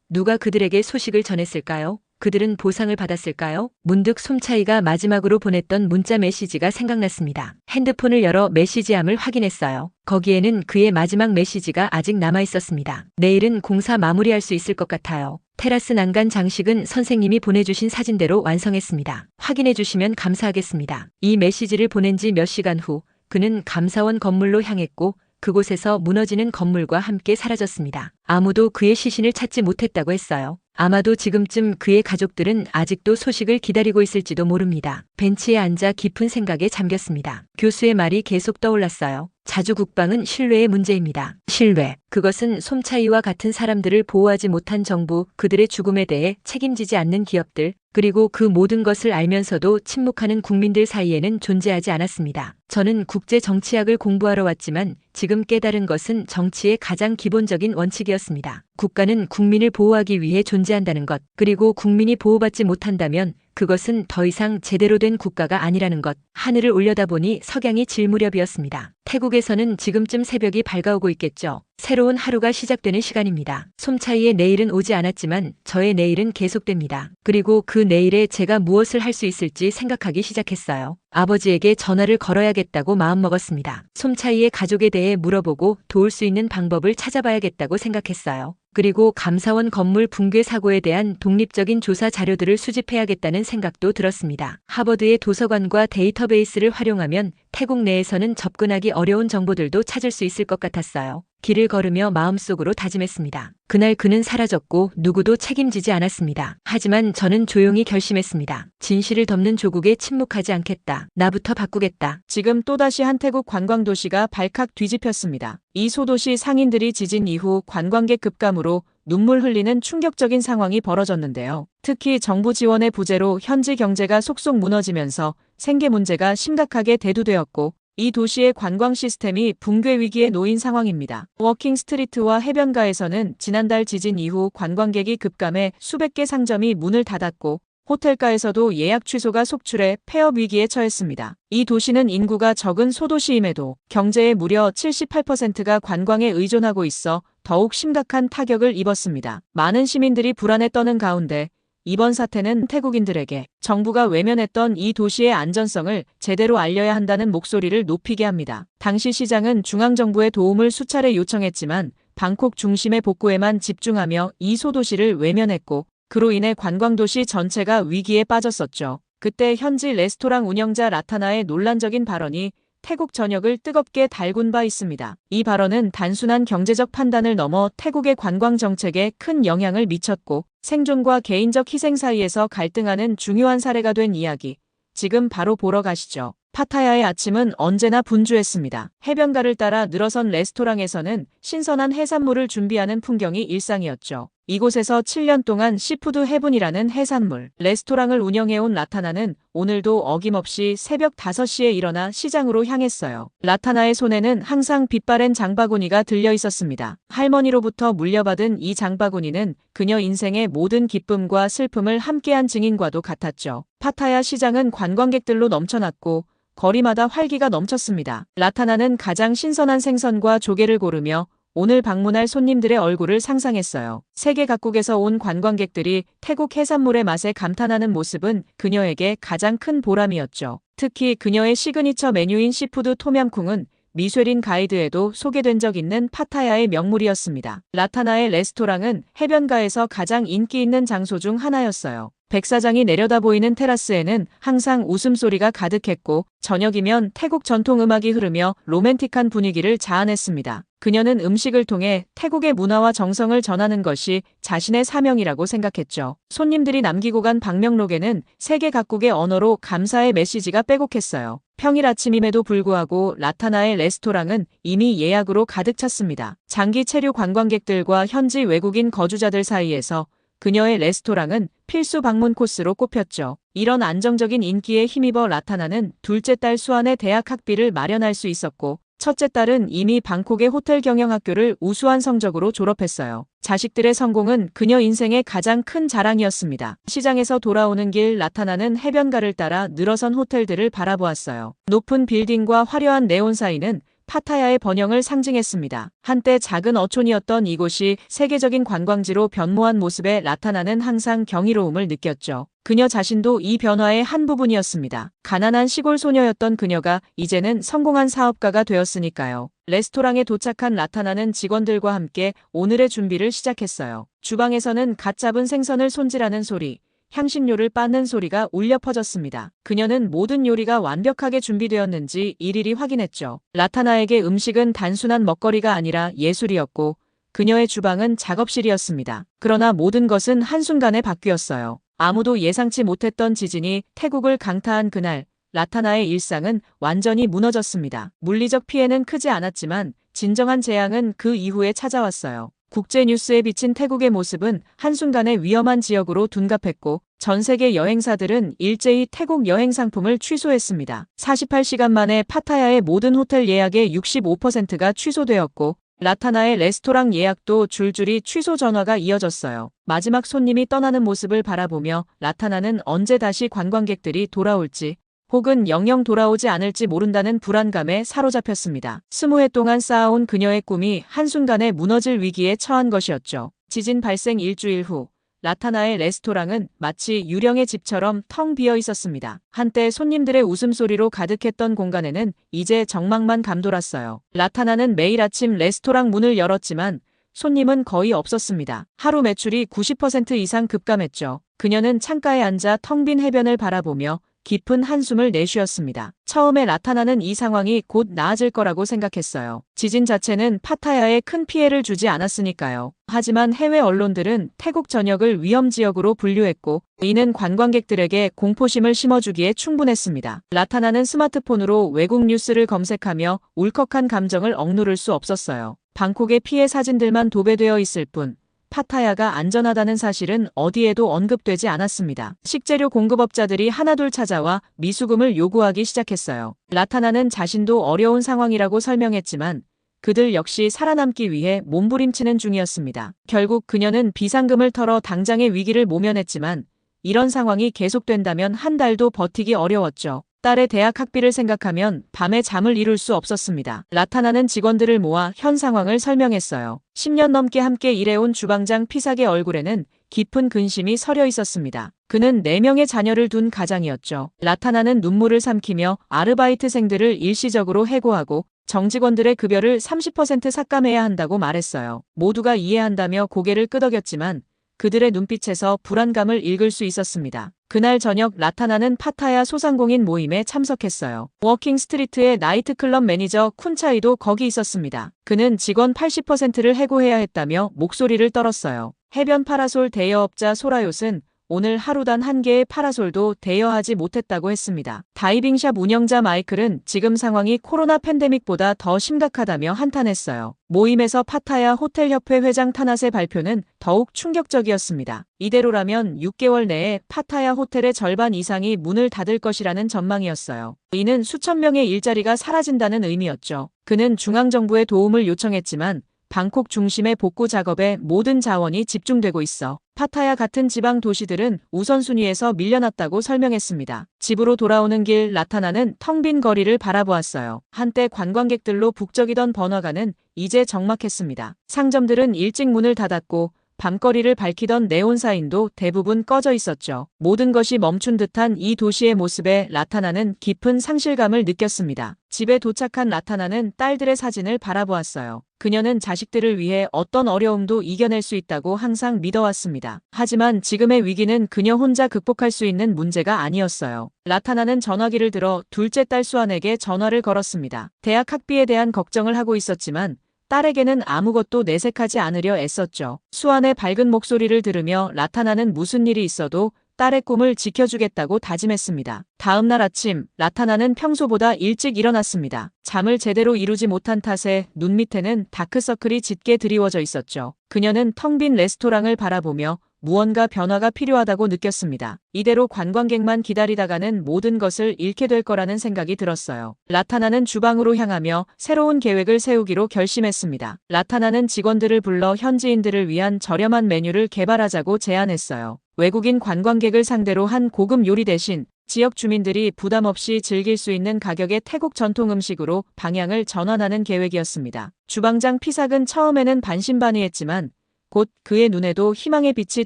Speaker 1: 누가 그들에게 소식을 전했을까요? 그들은 보상을 받았을까요? 문득 솜차이가 마지막으로 보냈던 문자 메시지가 생각났습니다. 핸드폰을 열어 메시지함을 확인했어요. 거기에는 그의 마지막 메시지가 아직 남아 있었습니다. 내일은 공사 마무리할 수 있을 것 같아요. 테라스 난간 장식은 선생님이 보내주신 사진대로 완성했습니다. 확인해 주시면 감사하겠습니다. 이 메시지를 보낸 지 몇 시간 후 그는 감사원 건물로 향했고 그곳에서 무너지는 건물과 함께 사라졌습니다. 아무도 그의 시신을 찾지 못했다고 했어요. 아마도 지금쯤 그의 가족들은 아직도 소식을 기다리고 있을지도 모릅니다. 벤치에 앉아 깊은 생각에 잠겼습니다. 교수의 말이 계속 떠올랐어요. 자주 국방은 신뢰의 문제입니다. 신뢰. 그것은 솜차이와 같은 사람들을 보호하지 못한 정부, 그들의 죽음에 대해 책임지지 않는 기업들, 그리고 그 모든 것을 알면서도 침묵하는 국민들 사이에는 존재하지 않았습니다. 저는 국제 정치학을 공부하러 왔지만 지금 깨달은 것은 정치의 가장 기본적인 원칙이었습니다. 국가는 국민을 보호하기 위해 존재한다는 것, 그리고 국민이 보호받지 못한다면 그것은 더 이상 제대로 된 국가가 아니라는 것. 하늘을 올려다보니 석양이 질 무렵이었습니다. 태국에서는 지금쯤 새벽이 밝아오고 있겠죠. 새로운 하루가 시작되는 시간입니다. 솜차이의 내일은 오지 않았지만 저의 내일은 계속됩니다. 그리고 그 내일에 제가 무엇을 할 수 있을지 생각하기 시작했어요. 아버지에게 전화를 걸어야겠다고 마음먹었습니다. 솜차이의 가족에 대해 물어보고 도울 수 있는 방법을 찾아봐야겠다고 생각했어요. 그리고 감사원 건물 붕괴 사고에 대한 독립적인 조사 자료들을 수집해야겠다는 생각도 들었습니다. 하버드의 도서관과 데이터베이스를 활용하면 태국 내에서는 접근하기 어려운 정보들도 찾을 수 있을 것 같았어요. 길을 걸으며 마음속으로 다짐했습니다. 그날 그는 사라졌고 누구도 책임지지 않았습니다. 하지만 저는 조용히 결심했습니다. 진실을 덮는 조국에 침묵하지 않겠다. 나부터 바꾸겠다.
Speaker 2: 지금 또다시 한 태국 관광도시가 발칵 뒤집혔습니다. 이 소도시 상인들이 지진 이후 관광객 급감으로 눈물 흘리는 충격적인 상황이 벌어졌는데요. 특히 정부 지원의 부재로 현지 경제가 속속 무너지면서 생계 문제가 심각하게 대두되었고 이 도시의 관광 시스템이 붕괴 위기에 놓인 상황입니다. 워킹 스트리트와 해변가에서는 지난달 지진 이후 관광객이 급감해 수백 개 상점이 문을 닫았고 호텔가에서도 예약 취소가 속출해 폐업 위기에 처했습니다. 이 도시는 인구가 적은 소도시임에도 경제의 무려 78%가 관광에 의존하고 있어 더욱 심각한 타격을 입었습니다. 많은 시민들이 불안에 떠는 가운데 이번 사태는 태국인들에게 정부가 외면했던 이 도시의 안전성을 제대로 알려야 한다는 목소리를 높이게 합니다. 당시 시장은 중앙정부의 도움을 수차례 요청했지만 방콕 중심의 복구에만 집중하며 이 소도시를 외면했고 그로 인해 관광도시 전체가 위기에 빠졌었죠. 그때 현지 레스토랑 운영자 라타나의 논란적인 발언이 태국 전역을 뜨겁게 달군 바 있습니다. 이 발언은 단순한 경제적 판단을 넘어 태국의 관광 정책에 큰 영향을 미쳤고 생존과 개인적 희생 사이에서 갈등하는 중요한 사례가 된 이야기. 지금 바로 보러 가시죠. 파타야의 아침은 언제나 분주했습니다. 해변가를 따라 늘어선 레스토랑에서는 신선한 해산물을 준비하는 풍경이 일상이었죠. 이곳에서 7년 동안 시푸드 헤븐이라는 해산물 레스토랑을 운영해온 라타나는 오늘도 어김없이 새벽 5시에 일어나 시장으로 향했어요. 라타나의 손에는 항상 빛바랜 장바구니가 들려 있었습니다. 할머니로부터 물려받은 이 장바구니는 그녀 인생의 모든 기쁨과 슬픔을 함께한 증인과도 같았죠. 파타야 시장은 관광객들로 넘쳐났고 거리마다 활기가 넘쳤습니다. 라타나는 가장 신선한 생선과 조개를 고르며 오늘 방문할 손님들의 얼굴을 상상했어요. 세계 각국에서 온 관광객들이 태국 해산물의 맛에 감탄하는 모습은 그녀에게 가장 큰 보람이었죠. 특히 그녀의 시그니처 메뉴인 시푸드 톰얌쿵은 미쉐린 가이드에도 소개된 적 있는 파타야의 명물이었습니다. 라타나의 레스토랑은 해변가에서 가장 인기 있는 장소 중 하나였어요. 백사장이 내려다 보이는 테라스에는 항상 웃음소리가 가득했고 저녁이면 태국 전통 음악이 흐르며 로맨틱한 분위기를 자아냈습니다. 그녀는 음식을 통해 태국의 문화와 정성을 전하는 것이 자신의 사명이라고 생각했죠. 손님들이 남기고 간 방명록에는 세계 각국의 언어로 감사의 메시지가 빼곡했어요. 평일 아침임에도 불구하고 라타나의 레스토랑은 이미 예약으로 가득 찼습니다. 장기 체류 관광객들과 현지 외국인 거주자들 사이에서 그녀의 레스토랑은 필수 방문 코스로 꼽혔죠. 이런 안정적인 인기에 힘입어 라타나는 둘째 딸 수안의 대학 학비를 마련할 수 있었고 첫째 딸은 이미 방콕의 호텔 경영학교를 우수한 성적으로 졸업했어요. 자식들의 성공은 그녀 인생의 가장 큰 자랑이었습니다. 시장에서 돌아오는 길 라타나는 해변가를 따라 늘어선 호텔들을 바라보았어요. 높은 빌딩과 화려한 네온 사인은 파타야의 번영을 상징했습니다. 한때 작은 어촌이었던 이곳이 세계적인 관광지로 변모한 모습에 라타나는 항상 경이로움을 느꼈죠. 그녀 자신도 이 변화의 한 부분이었습니다. 가난한 시골 소녀였던 그녀가 이제는 성공한 사업가가 되었으니까요. 레스토랑에 도착한 라타나는 직원들과 함께 오늘의 준비를 시작했어요. 주방에서는 갓 잡은 생선을 손질하는 소리, 향신료를 빻는 소리가 울려 퍼졌습니다. 그녀는 모든 요리가 완벽하게 준비되었는지 일일이 확인했죠. 라타나에게 음식은 단순한 먹거리가 아니라 예술이었고 그녀의 주방은 작업실이었습니다. 그러나 모든 것은 한순간에 바뀌었어요. 아무도 예상치 못했던 지진이 태국을 강타한 그날, 라타나의 일상은 완전히 무너졌습니다. 물리적 피해는 크지 않았지만 진정한 재앙은 그 이후에 찾아왔어요. 국제뉴스에 비친 태국의 모습은 한순간에 위험한 지역으로 둔갑했고 전 세계 여행사들은 일제히 태국 여행 상품을 취소했습니다. 48시간 만에 파타야의 모든 호텔 예약의 65%가 취소되었고 라타나의 레스토랑 예약도 줄줄이 취소 전화가 이어졌어요. 마지막 손님이 떠나는 모습을 바라보며 라타나는 언제 다시 관광객들이 돌아올지 혹은 영영 돌아오지 않을지 모른다는 불안감에 사로잡혔습니다. 20해 동안 쌓아온 그녀의 꿈이 한순간에 무너질 위기에 처한 것이었죠. 지진 발생 일주일 후 라타나의 레스토랑은 마치 유령의 집처럼 텅 비어 있었습니다. 한때 손님들의 웃음소리로 가득했던 공간에는 이제 적막만 감돌았어요. 라타나는 매일 아침 레스토랑 문을 열었지만 손님은 거의 없었습니다. 하루 매출이 90% 이상 급감했죠. 그녀는 창가에 앉아 텅 빈 해변을 바라보며 깊은 한숨을 내쉬었습니다. 처음에 라타나는 이 상황이 곧 나아질 거라고 생각했어요. 지진 자체는 파타야에 큰 피해를 주지 않았으니까요. 하지만 해외 언론들은 태국 전역을 위험지역으로 분류했고 이는 관광객들에게 공포심을 심어주기에 충분했습니다. 라타나는 스마트폰으로 외국 뉴스를 검색하며 울컥한 감정을 억누를 수 없었어요. 방콕의 피해 사진들만 도배되어 있을 뿐 파타야가 안전하다는 사실은 어디에도 언급되지 않았습니다. 식재료 공급업자들이 하나둘 찾아와 미수금을 요구하기 시작했어요. 라타나는 자신도 어려운 상황이라고 설명했지만 그들 역시 살아남기 위해 몸부림치는 중이었습니다. 결국 그녀는 비상금을 털어 당장의 위기를 모면했지만 이런 상황이 계속된다면 한 달도 버티기 어려웠죠. 딸의 대학 학비를 생각하면 밤에 잠을 이룰 수 없었습니다. 라타나는 직원들을 모아 현 상황을 설명했어요. 10년 넘게 함께 일해온 주방장 피삭의 얼굴에는 깊은 근심이 서려 있었습니다. 그는 4명의 자녀를 둔 가장이었죠. 라타나는 눈물을 삼키며 아르바이트생들을 일시적으로 해고하고 정직원들의 급여를 30% 삭감해야 한다고 말했어요. 모두가 이해한다며 고개를 끄덕였지만 그들의 눈빛에서 불안감을 읽을 수 있었습니다. 그날 저녁 라타나는 파타야 소상공인 모임에 참석했어요. 워킹 스트리트의 나이트클럽 매니저 쿤차이도 거기 있었습니다. 그는 직원 80%를 해고해야 했다며 목소리를 떨었어요. 해변 파라솔 대여업자 소라요스는 오늘 하루 단 한 개의 파라솔도 대여하지 못했다고 했습니다. 다이빙샵 운영자 마이클은 지금 상황이 코로나 팬데믹보다 더 심각하다며 한탄했어요. 모임에서 파타야 호텔협회 회장 타낫의 발표는 더욱 충격적이었습니다. 이대로라면 6개월 내에 파타야 호텔의 절반 이상이 문을 닫을 것이라는 전망이었어요. 이는 수천 명의 일자리가 사라진다는 의미였죠. 그는 중앙정부의 도움을 요청했지만 방콕 중심의 복구 작업에 모든 자원이 집중되고 있어 파타야 같은 지방 도시들은 우선순위에서 밀려났다고 설명했습니다. 집으로 돌아오는 길 라타나는 텅 빈 거리를 바라보았어요. 한때 관광객들로 북적이던 번화가는 이제 적막했습니다. 상점들은 일찍 문을 닫았고 밤거리를 밝히던 네온 사인도 대부분 꺼져 있었죠. 모든 것이 멈춘 듯한 이 도시의 모습에 라타나는 깊은 상실감을 느꼈습니다. 집에 도착한 라타나는 딸들의 사진을 바라보았어요. 그녀는 자식들을 위해 어떤 어려움도 이겨낼 수 있다고 항상 믿어왔습니다. 하지만 지금의 위기는 그녀 혼자 극복할 수 있는 문제가 아니었어요. 라타나는 전화기를 들어 둘째 딸 수안에게 전화를 걸었습니다. 대학 학비에 대한 걱정을 하고 있었지만 딸에게는 아무것도 내색하지 않으려 애썼죠. 수안의 밝은 목소리를 들으며 라타나는 무슨 일이 있어도 딸의 꿈을 지켜주겠다고 다짐했습니다. 다음 날 아침, 라타나는 평소보다 일찍 일어났습니다. 잠을 제대로 이루지 못한 탓에 눈 밑에는 다크서클이 짙게 드리워져 있었죠. 그녀는 텅 빈 레스토랑을 바라보며 무언가 변화가 필요하다고 느꼈습니다. 이대로 관광객만 기다리다가는 모든 것을 잃게 될 거라는 생각이 들었어요. 라타나는 주방으로 향하며 새로운 계획을 세우기로 결심했습니다. 라타나는 직원들을 불러 현지인들을 위한 저렴한 메뉴를 개발하자고 제안했어요. 외국인 관광객을 상대로 한 고급 요리 대신 지역 주민들이 부담 없이 즐길 수 있는 가격의 태국 전통 음식으로 방향을 전환하는 계획이었습니다. 주방장 피삭은 처음에는 반신반의했지만 곧 그의 눈에도 희망의 빛이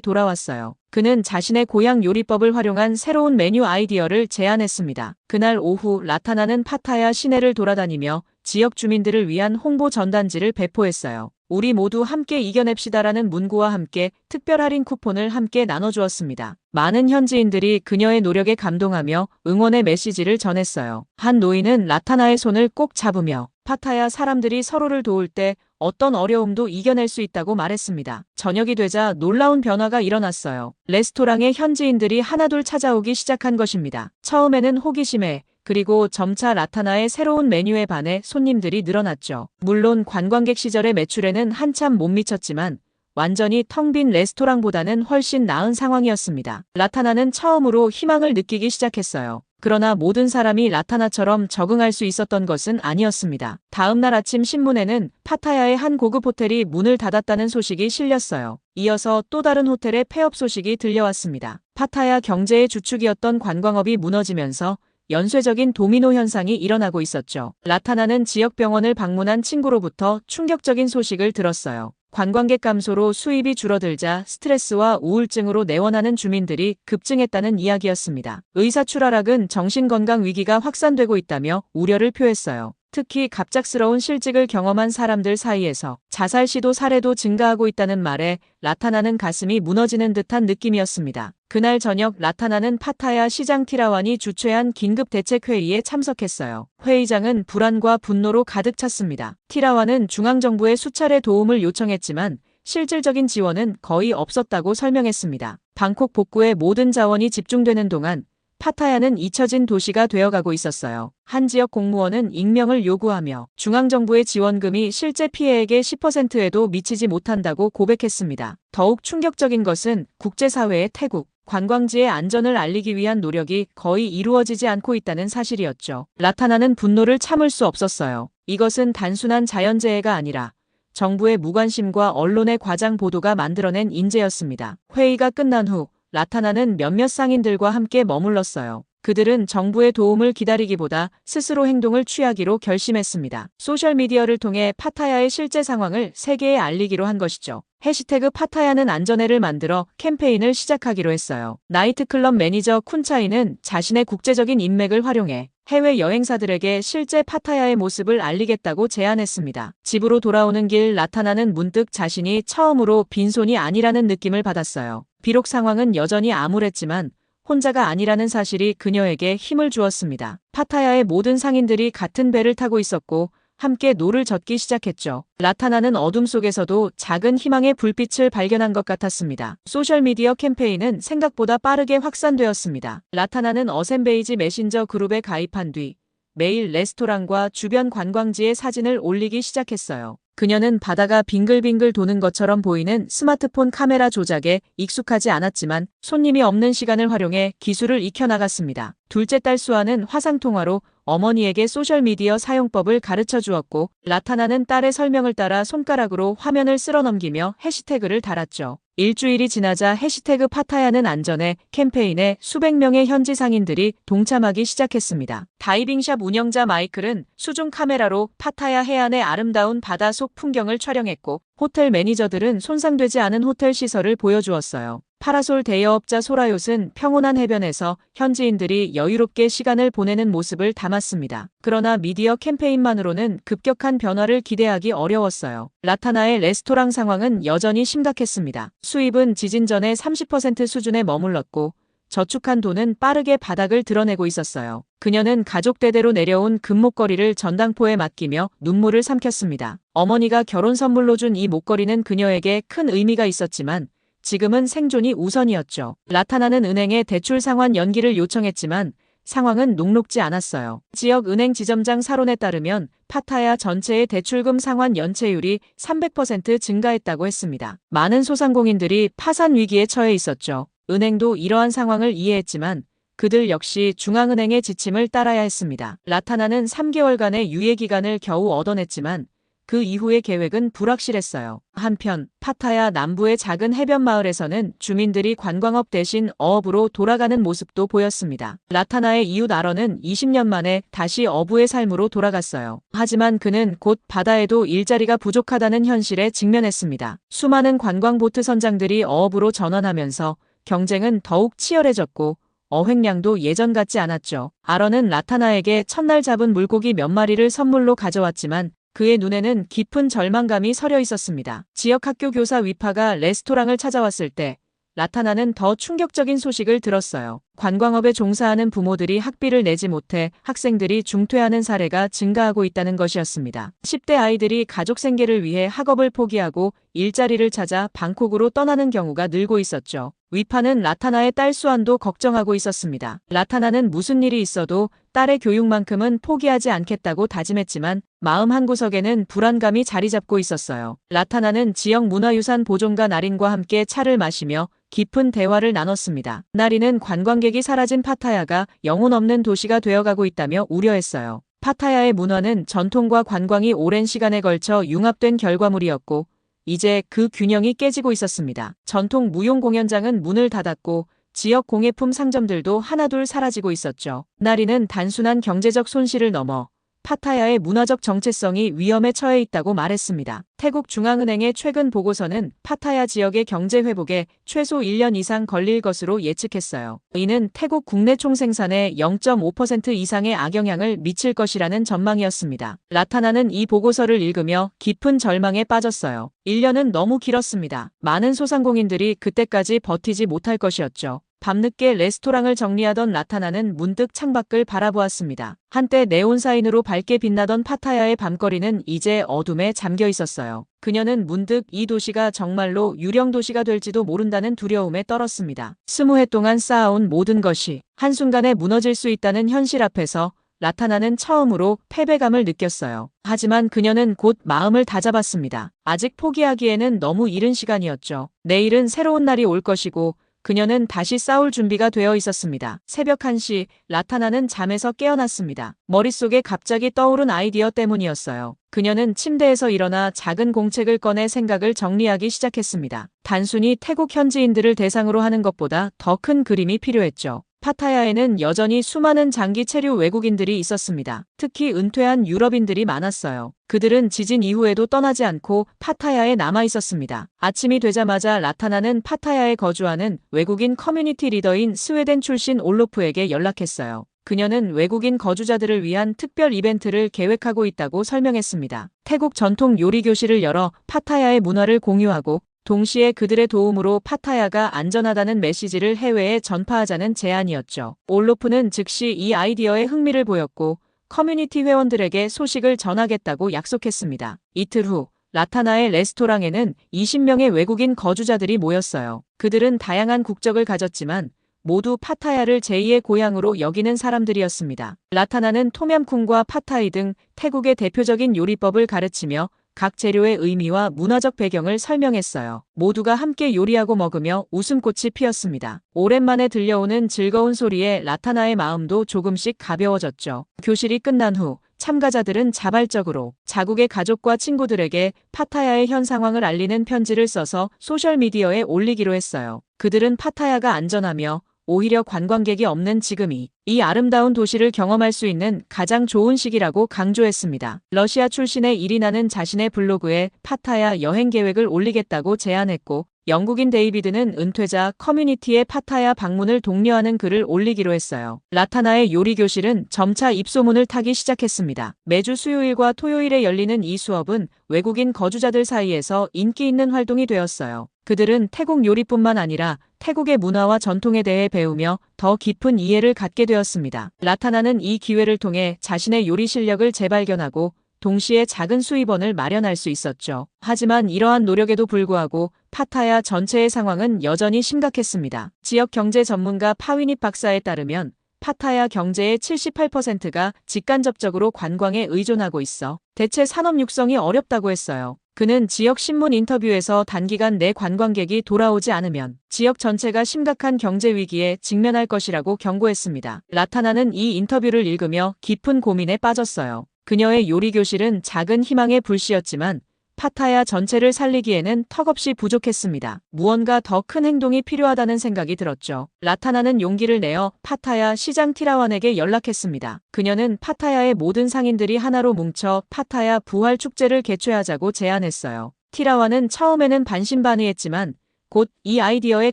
Speaker 2: 돌아왔어요. 그는 자신의 고향 요리법을 활용한 새로운 메뉴 아이디어를 제안했습니다. 그날 오후 라타나는 파타야 시내를 돌아다니며 지역 주민들을 위한 홍보 전단지를 배포했어요. 우리 모두 함께 이겨냅시다라는 문구와 함께 특별 할인 쿠폰을 함께 나눠주었습니다. 많은 현지인들이 그녀의 노력에 감동하며 응원의 메시지를 전했어요. 한 노인은 라타나의 손을 꼭 잡으며 파타야 사람들이 서로를 도울 때 어떤 어려움도 이겨낼 수 있다고 말했습니다. 저녁이 되자 놀라운 변화가 일어났어요. 레스토랑에 현지인들이 하나둘 찾아오기 시작한 것입니다. 처음에는 호기심에 그리고 점차 라타나의 새로운 메뉴에 반해 손님들이 늘어났죠. 물론 관광객 시절의 매출에는 한참 못 미쳤지만 완전히 텅 빈 레스토랑보다는 훨씬 나은 상황이었습니다. 라타나는 처음으로 희망을 느끼기 시작했어요. 그러나 모든 사람이 라타나처럼 적응할 수 있었던 것은 아니었습니다. 다음 날 아침 신문에는 파타야의 한 고급 호텔이 문을 닫았다는 소식이 실렸어요. 이어서 또 다른 호텔의 폐업 소식이 들려왔습니다. 파타야 경제의 주축이었던 관광업이 무너지면서 연쇄적인 도미노 현상이 일어나고 있었죠. 라타나는 지역 병원을 방문한 친구로부터 충격적인 소식을 들었어요. 관광객 감소로 수입이 줄어들자 스트레스와 우울증으로 내원하는 주민들이 급증했다는 이야기였습니다. 의사 추라락은 정신건강 위기가 확산되고 있다며 우려를 표했어요. 특히 갑작스러운 실직을 경험한 사람들 사이에서 자살 시도 사례도 증가하고 있다는 말에 라타나는 가슴이 무너지는 듯한 느낌이었습니다. 그날 저녁 라타나는 파타야 시장 티라완이 주최한 긴급 대책회의에 참석했어요. 회의장은 불안과 분노로 가득 찼습니다. 티라완은 중앙정부에 수차례 도움을 요청했지만 실질적인 지원은 거의 없었다고 설명했습니다. 방콕 복구에 모든 자원이 집중되는 동안 파타야는 잊혀진 도시가 되어가고 있었어요. 한 지역 공무원은 익명을 요구하며 중앙정부의 지원금이 실제 피해액의 10%에도 미치지 못한다고 고백했습니다. 더욱 충격적인 것은 국제사회의 태국, 관광지의 안전을 알리기 위한 노력이 거의 이루어지지 않고 있다는 사실이었죠. 라타나는 분노를 참을 수 없었어요. 이것은 단순한 자연재해가 아니라 정부의 무관심과 언론의 과장 보도가 만들어낸 인재였습니다. 회의가 끝난 후 라타나는 몇몇 상인들과 함께 머물렀어요. 그들은 정부의 도움을 기다리기보다 스스로 행동을 취하기로 결심했습니다. 소셜미디어를 통해 파타야의 실제 상황을 세계에 알리기로 한 것이죠. 해시태그 파타야는 안전해를 만들어 캠페인을 시작하기로 했어요. 나이트클럽 매니저 쿤차이는 자신의 국제적인 인맥을 활용해 해외 여행사들에게 실제 파타야의 모습을 알리겠다고 제안했습니다. 집으로 돌아오는 길 라타나는 문득 자신이 처음으로 빈손이 아니라는 느낌을 받았어요. 비록 상황은 여전히 암울했지만 혼자가 아니라는 사실이 그녀에게 힘을 주었습니다. 파타야의 모든 상인들이 같은 배를 타고 있었고 함께 노를 젓기 시작했죠. 라타나는 어둠 속에서도 작은 희망의 불빛을 발견한 것 같았습니다. 소셜미디어 캠페인은 생각보다 빠르게 확산되었습니다. 라타나는 어셈베이지 메신저 그룹에 가입한 뒤 매일 레스토랑과 주변 관광지의 사진을 올리기 시작했어요. 그녀는 바다가 빙글빙글 도는 것처럼 보이는 스마트폰 카메라 조작에 익숙하지 않았지만 손님이 없는 시간을 활용해 기술을 익혀나갔습니다. 둘째 딸 수아는 화상통화로 어머니에게 소셜미디어 사용법을 가르쳐 주었고 라타나는 딸의 설명을 따라 손가락으로 화면을 쓸어넘기며 해시태그를 달았죠. 일주일이 지나자 해시태그 파타야는 안전해 캠페인에 수백 명의 현지 상인들이 동참하기 시작했습니다. 다이빙샵 운영자 마이클은 수중 카메라로 파타야 해안의 아름다운 바다 속 풍경을 촬영했고 호텔 매니저들은 손상되지 않은 호텔 시설을 보여주었어요. 파라솔 대여업자 소라요트는 평온한 해변에서 현지인들이 여유롭게 시간을 보내는 모습을 담았습니다. 그러나 미디어 캠페인만으로는 급격한 변화를 기대하기 어려웠어요. 라타나의 레스토랑 상황은 여전히 심각했습니다. 수입은 지진 전의 30% 수준에 머물렀고 저축한 돈은 빠르게 바닥을 드러내고 있었어요. 그녀는 가족 대대로 내려온 금목걸이를 전당포에 맡기며 눈물을 삼켰습니다. 어머니가 결혼 선물로 준 이 목걸이는 그녀에게 큰 의미가 있었지만 지금은 생존이 우선이었죠. 라타나는 은행에 대출 상환 연기를 요청했지만 상황은 녹록지 않았어요. 지역 은행 지점장 사론에 따르면 파타야 전체의 대출금 상환 연체율이 300% 증가했다고 했습니다. 많은 소상공인들이 파산 위기에 처해 있었죠. 은행도 이러한 상황을 이해했지만 그들 역시 중앙은행의 지침을 따라야 했습니다. 라타나는 3개월간의 유예 기간을 겨우 얻어냈지만 그 이후의 계획은 불확실했어요. 한편 파타야 남부의 작은 해변 마을에서는 주민들이 관광업 대신 어업으로 돌아가는 모습도 보였습니다. 라타나의 이웃 아런은 20년 만에 다시 어부의 삶으로 돌아갔어요. 하지만 그는 곧 바다에도 일자리가 부족하다는 현실에 직면했습니다. 수많은 관광보트 선장들이 어업으로 전환하면서 경쟁은 더욱 치열해졌고 어획량도 예전 같지 않았죠. 아런은 라타나에게 첫날 잡은 물고기 몇 마리를 선물로 가져왔지만 그의 눈에는 깊은 절망감이 서려 있었습니다. 지역 학교 교사 위파가 레스토랑을 찾아왔을 때 라타나는 더 충격적인 소식을 들었어요. 관광업에 종사하는 부모들이 학비를 내지 못해 학생들이 중퇴하는 사례가 증가하고 있다는 것이었습니다. 10대 아이들이 가족 생계를 위해 학업을 포기하고 일자리를 찾아 방콕으로 떠나는 경우가 늘고 있었죠. 위파는 라타나의 딸 수안도 걱정하고 있었습니다. 라타나는 무슨 일이 있어도 딸의 교육만큼은 포기하지 않겠다고 다짐했지만 마음 한구석에는 불안감이 자리 잡고 있었어요. 라타나는 지역 문화유산 보존가 나린과 함께 차를 마시며 깊은 대화를 나눴습니다. 나린은 관광객이 사라진 파타야가 영혼 없는 도시가 되어가고 있다며 우려했어요. 파타야의 문화는 전통과 관광이 오랜 시간에 걸쳐 융합된 결과물이었고 이제 그 균형이 깨지고 있었습니다. 전통 무용 공연장은 문을 닫았고 지역 공예품 상점들도 하나둘 사라지고 있었죠. 나리는 단순한 경제적 손실을 넘어 파타야의 문화적 정체성이 위험에 처해 있다고 말했습니다. 태국 중앙은행의 최근 보고서는 파타야 지역의 경제 회복에 최소 1년 이상 걸릴 것으로 예측했어요. 이는 태국 국내 총생산의 0.5% 이상의 악영향을 미칠 것이라는 전망이었습니다. 라타나는 이 보고서를 읽으며 깊은 절망에 빠졌어요. 1년은 너무 길었습니다. 많은 소상공인들이 그때까지 버티지 못할 것이었죠. 밤늦게 레스토랑을 정리하던 라타나는 문득 창밖을 바라보았습니다. 한때 네온사인으로 밝게 빛나던 파타야의 밤거리는 이제 어둠에 잠겨 있었어요. 그녀는 문득 이 도시가 정말로 유령 도시가 될지도 모른다는 두려움에 떨었습니다. 20해 동안 쌓아온 모든 것이 한순간에 무너질 수 있다는 현실 앞에서 라타나는 처음으로 패배감을 느꼈어요. 하지만 그녀는 곧 마음을 다잡았습니다. 아직 포기하기에는 너무 이른 시간이었죠. 내일은 새로운 날이 올 것이고 그녀는 다시 싸울 준비가 되어 있었습니다. 새벽 1시 라타나는 잠에서 깨어났습니다. 머릿속에 갑자기 떠오른 아이디어 때문이었어요. 그녀는 침대에서 일어나 작은 공책을 꺼내 생각을 정리하기 시작했습니다. 단순히 태국 현지인들을 대상으로 하는 것보다 더 큰 그림이 필요했죠. 파타야에는 여전히 수많은 장기 체류 외국인들이 있었습니다. 특히 은퇴한 유럽인들이 많았어요. 그들은 지진 이후에도 떠나지 않고 파타야에 남아 있었습니다. 아침이 되자마자 라타나는 파타야에 거주하는 외국인 커뮤니티 리더인 스웨덴 출신 올로프에게 연락했어요. 그녀는 외국인 거주자들을 위한 특별 이벤트를 계획하고 있다고 설명했습니다. 태국 전통 요리 교실을 열어 파타야의 문화를 공유하고 동시에 그들의 도움으로 파타야가 안전하다는 메시지를 해외에 전파하자는 제안이었죠. 올로프는 즉시 이 아이디어에 흥미를 보였고 커뮤니티 회원들에게 소식을 전하겠다고 약속했습니다. 이틀 후 라타나의 레스토랑에는 20명의 외국인 거주자들이 모였어요. 그들은 다양한 국적을 가졌지만 모두 파타야를 제2의 고향으로 여기는 사람들이었습니다. 라타나는 톰얌쿵과 팟타이 등 태국의 대표적인 요리법을 가르치며 각 재료의 의미와 문화적 배경을 설명했어요. 모두가 함께 요리하고 먹으며 웃음꽃이 피었습니다. 오랜만에 들려오는 즐거운 소리에 라타나의 마음도 조금씩 가벼워졌죠. 교실이 끝난 후 참가자들은 자발적으로 자국의 가족과 친구들에게 파타야의 현 상황을 알리는 편지를 써서 소셜미디어에 올리기로 했어요. 그들은 파타야가 안전하며 오히려 관광객이 없는 지금이 이 아름다운 도시를 경험할 수 있는 가장 좋은 시기라고 강조했습니다. 러시아 출신의 이리나는 자신의 블로그에 파타야 여행 계획을 올리겠다고 제안했고 영국인 데이비드는 은퇴자 커뮤니티에 파타야 방문을 독려하는 글을 올리기로 했어요. 라타나의 요리 교실은 점차 입소문을 타기 시작했습니다. 매주 수요일과 토요일에 열리는 이 수업은 외국인 거주자들 사이에서 인기 있는 활동이 되었어요. 그들은 태국 요리뿐만 아니라 태국의 문화와 전통에 대해 배우며 더 깊은 이해를 갖게 되었습니다. 라타나는 이 기회를 통해 자신의 요리 실력을 재발견하고 동시에 작은 수입원을 마련할 수 있었죠. 하지만 이러한 노력에도 불구하고 파타야 전체의 상황은 여전히 심각했습니다. 지역 경제 전문가 파위닛 박사에 따르면 파타야 경제의 78%가 직간접적으로 관광에 의존하고 있어 대체 산업 육성이 어렵다고 했어요. 그는 지역 신문 인터뷰에서 단기간 내 관광객이 돌아오지 않으면 지역 전체가 심각한 경제 위기에 직면할 것이라고 경고했습니다. 라타나는 이 인터뷰를 읽으며 깊은 고민에 빠졌어요. 그녀의 요리 교실은 작은 희망의 불씨였지만 파타야 전체를 살리기에는 턱없이 부족했습니다. 무언가 더 큰 행동이 필요하다는 생각이 들었죠. 라타나는 용기를 내어 파타야 시장 티라완에게 연락했습니다. 그녀는 파타야의 모든 상인들이 하나로 뭉쳐 파타야 부활 축제를 개최하자고 제안했어요. 티라완은 처음에는 반신반의했지만 곧 이 아이디어의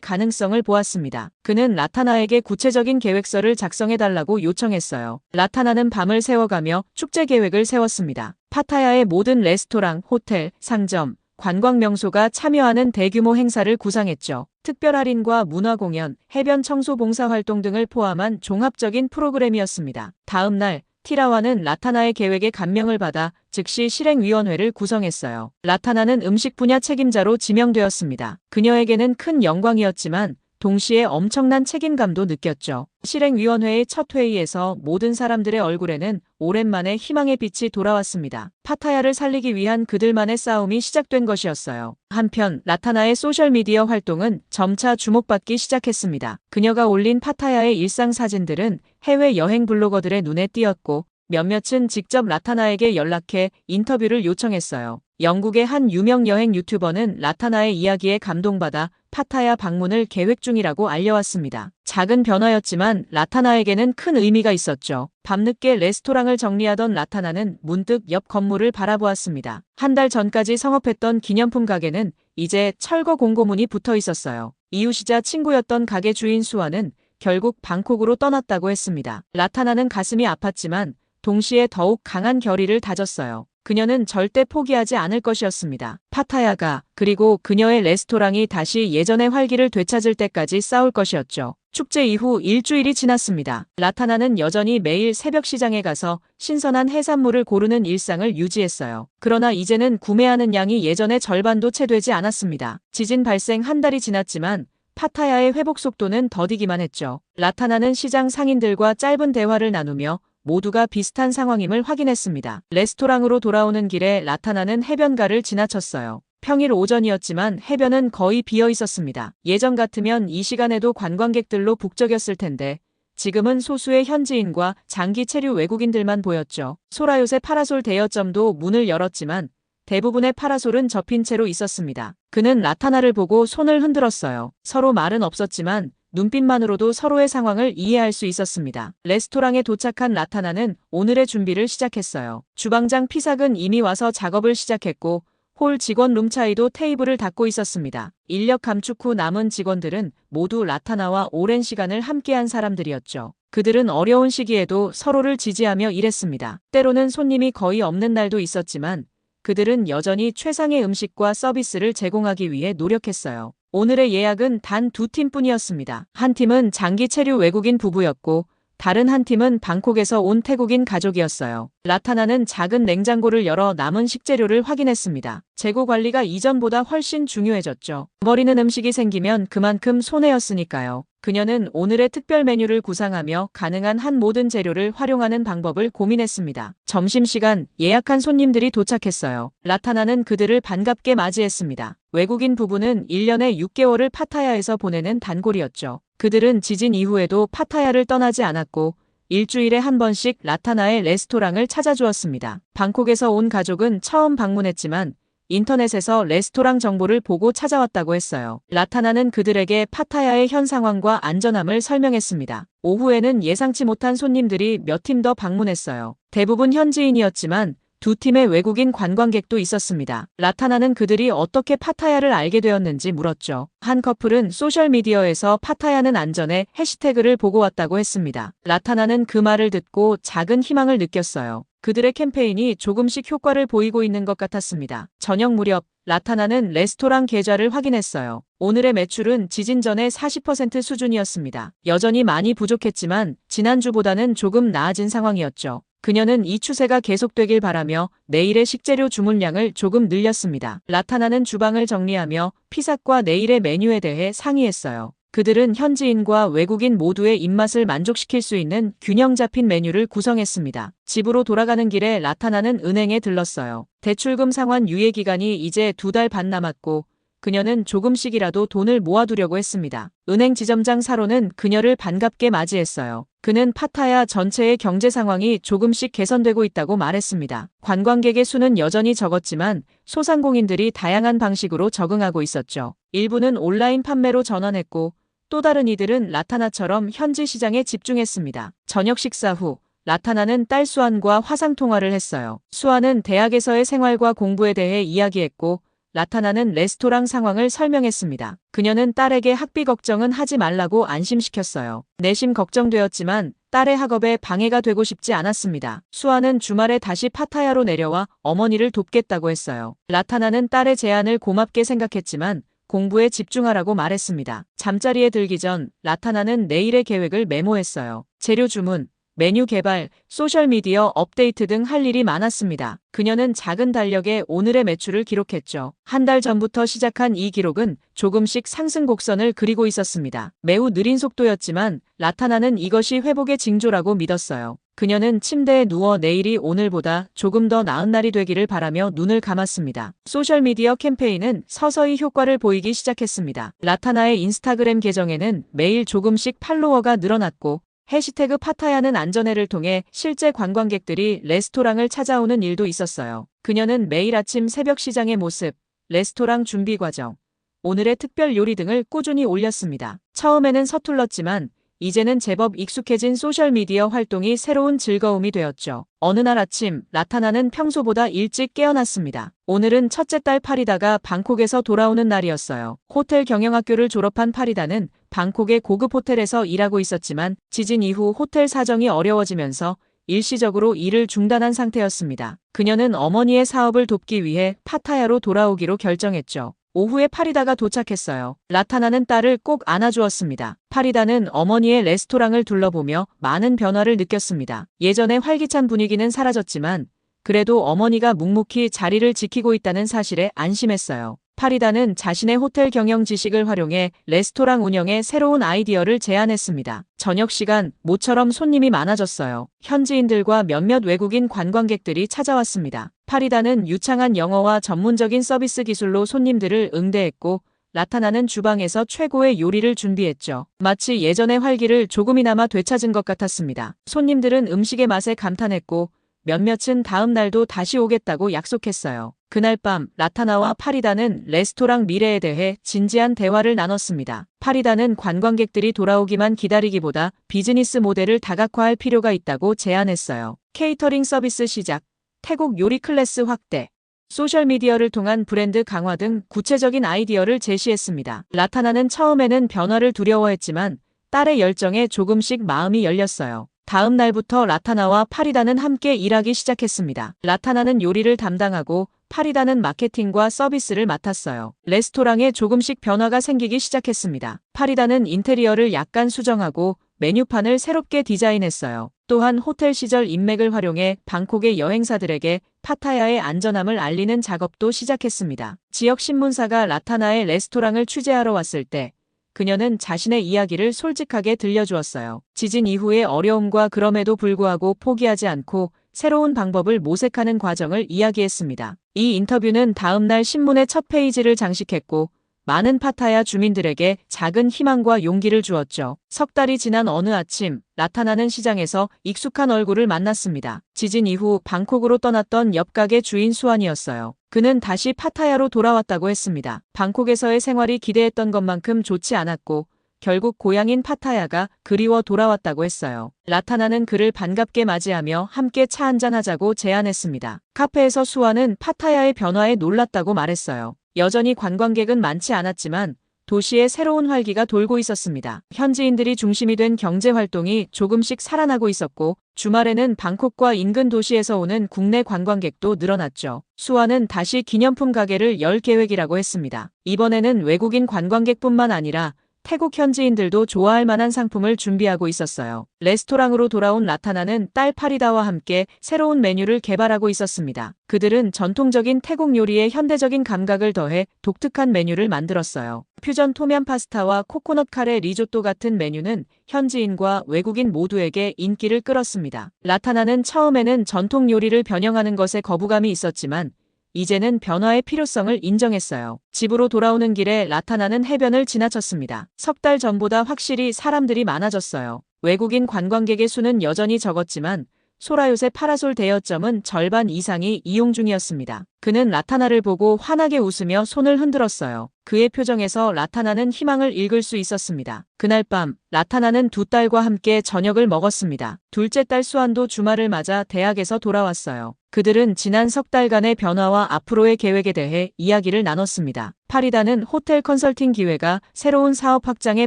Speaker 2: 가능성을 보았습니다. 그는 라타나에게 구체적인 계획서를 작성해달라고 요청했어요. 라타나는 밤을 새워가며 축제 계획을 세웠습니다. 파타야의 모든 레스토랑, 호텔, 상점, 관광 명소가 참여하는 대규모 행사를 구상했죠. 특별 할인과 문화 공연, 해변 청소 봉사 활동 등을 포함한 종합적인 프로그램이었습니다. 다음 날 티라완은 라타나의 계획에 감명을 받아 즉시 실행위원회를 구성했어요. 라타나는 음식 분야 책임자로 지명되었습니다. 그녀에게는 큰 영광이었지만 동시에 엄청난 책임감도 느꼈죠. 실행위원회의 첫 회의에서 모든 사람들의 얼굴에는 오랜만에 희망의 빛이 돌아왔습니다. 파타야를 살리기 위한 그들만의 싸움이 시작된 것이었어요. 한편 라타나의 소셜미디어 활동은 점차 주목받기 시작했습니다. 그녀가 올린 파타야의 일상 사진들은 해외 여행 블로거들의 눈에 띄었고 몇몇은 직접 라타나에게 연락해 인터뷰를 요청했어요. 영국의 한 유명 여행 유튜버는 라타나의 이야기에 감동받아 파타야 방문을 계획 중이라고 알려왔습니다. 작은 변화였지만 라타나에게는 큰 의미가 있었죠. 밤늦게 레스토랑을 정리하던 라타나는 문득 옆 건물을 바라보았습니다. 한 달 전까지 성업했던 기념품 가게는 이제 철거 공고문이 붙어 있었어요. 이웃이자 친구였던 가게 주인 수아는 결국 방콕으로 떠났다고 했습니다. 라타나는 가슴이 아팠지만 동시에 더욱 강한 결의를 다졌어요. 그녀는 절대 포기하지 않을 것이었습니다. 파타야가 그리고 그녀의 레스토랑이 다시 예전의 활기를 되찾을 때까지 싸울 것이었죠. 축제 이후 일주일이 지났습니다. 라타나는 여전히 매일 새벽 시장에 가서 신선한 해산물을 고르는 일상을 유지했어요. 그러나 이제는 구매하는 양이 예전의 절반도 채 되지 않았습니다. 지진 발생 한 달이 지났지만 파타야의 회복 속도는 더디기만 했죠. 라타나는 시장 상인들과 짧은 대화를 나누며 모두가 비슷한 상황임을 확인했습니다. 레스토랑으로 돌아오는 길에 라타나는 해변가를 지나쳤어요. 평일 오전이었지만 해변은 거의 비어 있었습니다. 예전 같으면 이 시간에도 관광객들로 북적였을 텐데 지금은 소수의 현지인과 장기 체류 외국인들만 보였죠. 소라요새 파라솔 대여점도 문을 열었지만 대부분의 파라솔은 접힌 채로 있었습니다. 그는 라타나를 보고 손을 흔들었어요. 서로 말은 없었지만 눈빛만으로도 서로의 상황을 이해할 수 있었습니다. 레스토랑에 도착한 라타나는 오늘의 준비를 시작했어요. 주방장 피삭은 이미 와서 작업을 시작했고 홀 직원 룸차이도 테이블을 닦고 있었습니다. 인력 감축 후 남은 직원들은 모두 라타나와 오랜 시간을 함께한 사람들이었죠. 그들은 어려운 시기에도 서로를 지지하며 일했습니다. 때로는 손님이 거의 없는 날도 있었지만 그들은 여전히 최상의 음식과 서비스를 제공하기 위해 노력했어요. 오늘의 예약은 단 2팀뿐이었습니다. 한 팀은 장기 체류 외국인 부부였고 다른 한 팀은 방콕에서 온 태국인 가족이었어요. 라타나는 작은 냉장고를 열어 남은 식재료를 확인했습니다. 재고 관리가 이전보다 훨씬 중요해졌죠. 버리는 음식이 생기면 그만큼 손해였으니까요. 그녀는 오늘의 특별 메뉴를 구상하며 가능한 한 모든 재료를 활용하는 방법을 고민했습니다. 점심시간 예약한 손님들이 도착했어요. 라타나는 그들을 반갑게 맞이했습니다. 외국인 부부는 1년에 6개월을 파타야에서 보내는 단골이었죠. 그들은 지진 이후에도 파타야를 떠나지 않았고 일주일에 한 번씩 라타나의 레스토랑을 찾아주었습니다. 방콕에서 온 가족은 처음 방문했지만 인터넷에서 레스토랑 정보를 보고 찾아왔다고 했어요. 라타나는 그들에게 파타야의 현 상황과 안전함을 설명했습니다. 오후에는 예상치 못한 손님들이 몇 팀 더 방문했어요. 대부분 현지인이었지만 두 팀의 외국인 관광객도 있었습니다. 라타나는 그들이 어떻게 파타야를 알게 되었는지 물었죠. 한 커플은 소셜미디어에서 파타야는 안전해 해시태그를 보고 왔다고 했습니다. 라타나는 그 말을 듣고 작은 희망을 느꼈어요. 그들의 캠페인이 조금씩 효과를 보이고 있는 것 같았습니다. 저녁 무렵 라타나는 레스토랑 계좌를 확인했어요. 오늘의 매출은 지진 전의 40% 수준이었습니다. 여전히 많이 부족했지만 지난주보다는 조금 나아진 상황이었죠. 그녀는 이 추세가 계속되길 바라며 내일의 식재료 주문량을 조금 늘렸습니다. 라타나는 주방을 정리하며 피사과 내일의 메뉴에 대해 상의했어요. 그들은 현지인과 외국인 모두의 입맛을 만족시킬 수 있는 균형 잡힌 메뉴를 구성했습니다. 집으로 돌아가는 길에 라타나는 은행에 들렀어요. 대출금 상환 유예 기간이 이제 2달 반 남았고 그녀는 조금씩이라도 돈을 모아두려고 했습니다. 은행 지점장 사로는 그녀를 반갑게 맞이했어요. 그는 파타야 전체의 경제 상황이 조금씩 개선되고 있다고 말했습니다. 관광객의 수는 여전히 적었지만 소상공인들이 다양한 방식으로 적응하고 있었죠. 일부는 온라인 판매로 전환했고 또 다른 이들은 라타나처럼 현지 시장에 집중했습니다. 저녁 식사 후 라타나는 딸 수안과 화상 통화를 했어요. 수안은 대학에서의 생활과 공부에 대해 이야기했고 라타나는 레스토랑 상황을 설명했습니다. 그녀는 딸에게 학비 걱정은 하지 말라고 안심시켰어요. 내심 걱정되었지만 딸의 학업에 방해가 되고 싶지 않았습니다. 수아는 주말에 다시 파타야로 내려와 어머니를 돕겠다고 했어요. 라타나는 딸의 제안을 고맙게 생각했지만 공부에 집중하라고 말했습니다. 잠자리에 들기 전 라타나는 내일의 계획을 메모했어요. 재료 주문, 메뉴 개발, 소셜미디어 업데이트 등 할 일이 많았습니다. 그녀는 작은 달력에 오늘의 매출을 기록했죠. 한 달 전부터 시작한 이 기록은 조금씩 상승 곡선을 그리고 있었습니다. 매우 느린 속도였지만 라타나는 이것이 회복의 징조라고 믿었어요. 그녀는 침대에 누워 내일이 오늘보다 조금 더 나은 날이 되기를 바라며 눈을 감았습니다. 소셜미디어 캠페인은 서서히 효과를 보이기 시작했습니다. 라타나의 인스타그램 계정에는 매일 조금씩 팔로워가 늘어났고 해시태그 파타야는 안전해를 통해 실제 관광객들이 레스토랑을 찾아오는 일도 있었어요. 그녀는 매일 아침 새벽 시장의 모습, 레스토랑 준비 과정, 오늘의 특별 요리 등을 꾸준히 올렸습니다. 처음에는 서툴렀지만 이제는 제법 익숙해진 소셜미디어 활동이 새로운 즐거움이 되었죠. 어느 날 아침 라타나는 평소보다 일찍 깨어났습니다. 오늘은 첫째 딸 파리다가 방콕에서 돌아오는 날이었어요. 호텔 경영학교를 졸업한 파리다는 방콕의 고급 호텔에서 일하고 있었지만 지진 이후 호텔 사정이 어려워지면서 일시적으로 일을 중단한 상태였습니다. 그녀는 어머니의 사업을 돕기 위해 파타야로 돌아오기로 결정했죠. 오후에 파리다가 도착했어요. 라타나는 딸을 꼭 안아주었습니다. 파리다는 어머니의 레스토랑을 둘러보며 많은 변화를 느꼈습니다. 예전의 활기찬 분위기는 사라졌지만 그래도 어머니가 묵묵히 자리를 지키고 있다는 사실에 안심했어요. 파리다는 자신의 호텔 경영 지식을 활용해 레스토랑 운영에 새로운 아이디어를 제안했습니다. 저녁 시간 모처럼 손님이 많아졌어요. 현지인들과 몇몇 외국인 관광객들이 찾아왔습니다. 파리다는 유창한 영어와 전문적인 서비스 기술로 손님들을 응대했고 라타나는 주방에서 최고의 요리를 준비했죠. 마치 예전의 활기를 조금이나마 되찾은 것 같았습니다. 손님들은 음식의 맛에 감탄했고 몇몇은 다음 날도 다시 오겠다고 약속했어요. 그날 밤 라타나와 파리다는 레스토랑 미래에 대해 진지한 대화를 나눴습니다. 파리다는 관광객들이 돌아오기만 기다리기보다 비즈니스 모델을 다각화할 필요가 있다고 제안했어요. 케이터링 서비스 시작, 태국 요리 클래스 확대, 소셜미디어를 통한 브랜드 강화 등 구체적인 아이디어를 제시했습니다. 라타나는 처음에는 변화를 두려워했지만 딸의 열정에 조금씩 마음이 열렸어요. 다음 날부터 라타나와 파리다는 함께 일하기 시작했습니다. 라타나는 요리를 담당하고 파리다는 마케팅과 서비스를 맡았어요. 레스토랑에 조금씩 변화가 생기기 시작했습니다. 파리다는 인테리어를 약간 수정하고 메뉴판을 새롭게 디자인했어요. 또한 호텔 시절 인맥을 활용해 방콕의 여행사들에게 파타야의 안전함을 알리는 작업도 시작했습니다. 지역 신문사가 라타나의 레스토랑을 취재하러 왔을 때 그녀는 자신의 이야기를 솔직하게 들려주었어요. 지진 이후의 어려움과 그럼에도 불구하고 포기하지 않고 새로운 방법을 모색하는 과정을 이야기했습니다. 이 인터뷰는 다음 날 신문의 첫 페이지를 장식했고 많은 파타야 주민들에게 작은 희망과 용기를 주었죠. 석 달이 지난 어느 아침 라타나는 시장에서 익숙한 얼굴을 만났습니다. 지진 이후 방콕으로 떠났던 옆 가게 주인 수안이었어요. 그는 다시 파타야로 돌아왔다고 했습니다. 방콕에서의 생활이 기대했던 것만큼 좋지 않았고 결국 고향인 파타야가 그리워 돌아왔다고 했어요. 라타나는 그를 반갑게 맞이하며 함께 차 한잔 하자고 제안했습니다. 카페에서 수아는 파타야의 변화에 놀랐다고 말했어요. 여전히 관광객은 많지 않았지만 도시에 새로운 활기가 돌고 있었습니다. 현지인들이 중심이 된 경제 활동이 조금씩 살아나고 있었고 주말에는 방콕과 인근 도시에서 오는 국내 관광객도 늘어났죠. 수아는 다시 기념품 가게를 열 계획이라고 했습니다. 이번에는 외국인 관광객뿐만 아니라 태국 현지인들도 좋아할 만한 상품을 준비하고 있었어요. 레스토랑으로 돌아온 라타나는 딸 파리다와 함께 새로운 메뉴를 개발하고 있었습니다. 그들은 전통적인 태국 요리에 현대적인 감각을 더해 독특한 메뉴를 만들었어요. 퓨전 토면 파스타와 코코넛 카레 리조또 같은 메뉴는 현지인과 외국인 모두에게 인기를 끌었습니다. 라타나는 처음에는 전통 요리를 변형하는 것에 거부감이 있었지만 이제는 변화의 필요성을 인정했어요. 집으로 돌아오는 길에 라타나는 해변을 지나쳤습니다. 석 달 전보다 확실히 사람들이 많아졌어요. 외국인 관광객의 수는 여전히 적었지만 소라요새 파라솔 대여점은 절반 이상이 이용 중이었습니다. 그는 라타나를 보고 환하게 웃으며 손을 흔들었어요. 그의 표정에서 라타나는 희망을 읽을 수 있었습니다. 그날 밤 라타나는 두 딸과 함께 저녁을 먹었습니다. 둘째 딸 수안도 주말을 맞아 대학에서 돌아왔어요. 그들은 지난 석 달간의 변화와 앞으로의 계획에 대해 이야기를 나눴습니다. 파리다는 호텔 컨설팅 기회가 새로운 사업 확장의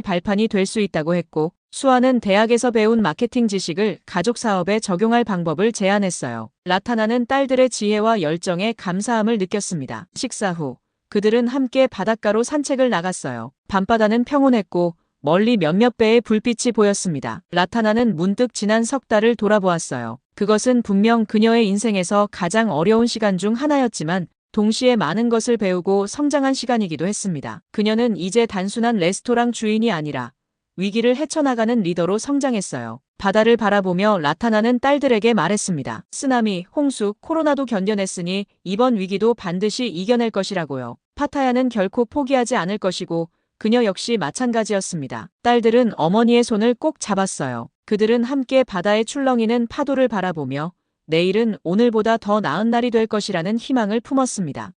Speaker 2: 발판이 될 수 있다고 했고 수아는 대학에서 배운 마케팅 지식을 가족 사업에 적용할 방법을 제안했어요. 라타나는 딸들의 지혜와 열정에 감사함을 느꼈습니다. 식사 후 그들은 함께 바닷가로 산책을 나갔어요. 밤바다는 평온했고 멀리 몇몇 배의 불빛이 보였습니다. 라타나는 문득 지난 석 달을 돌아보았어요. 그것은 분명 그녀의 인생에서 가장 어려운 시간 중 하나였지만 동시에 많은 것을 배우고 성장한 시간이기도 했습니다. 그녀는 이제 단순한 레스토랑 주인이 아니라 위기를 헤쳐나가는 리더로 성장했어요. 바다를 바라보며 라타나는 딸들에게 말했습니다. 쓰나미, 홍수, 코로나도 견뎌냈으니 이번 위기도 반드시 이겨낼 것이라고요. 파타야는 결코 포기하지 않을 것이고 그녀 역시 마찬가지였습니다. 딸들은 어머니의 손을 꼭 잡았어요. 그들은 함께 바다에 출렁이는 파도를 바라보며 내일은 오늘보다 더 나은 날이 될 것이라는 희망을 품었습니다.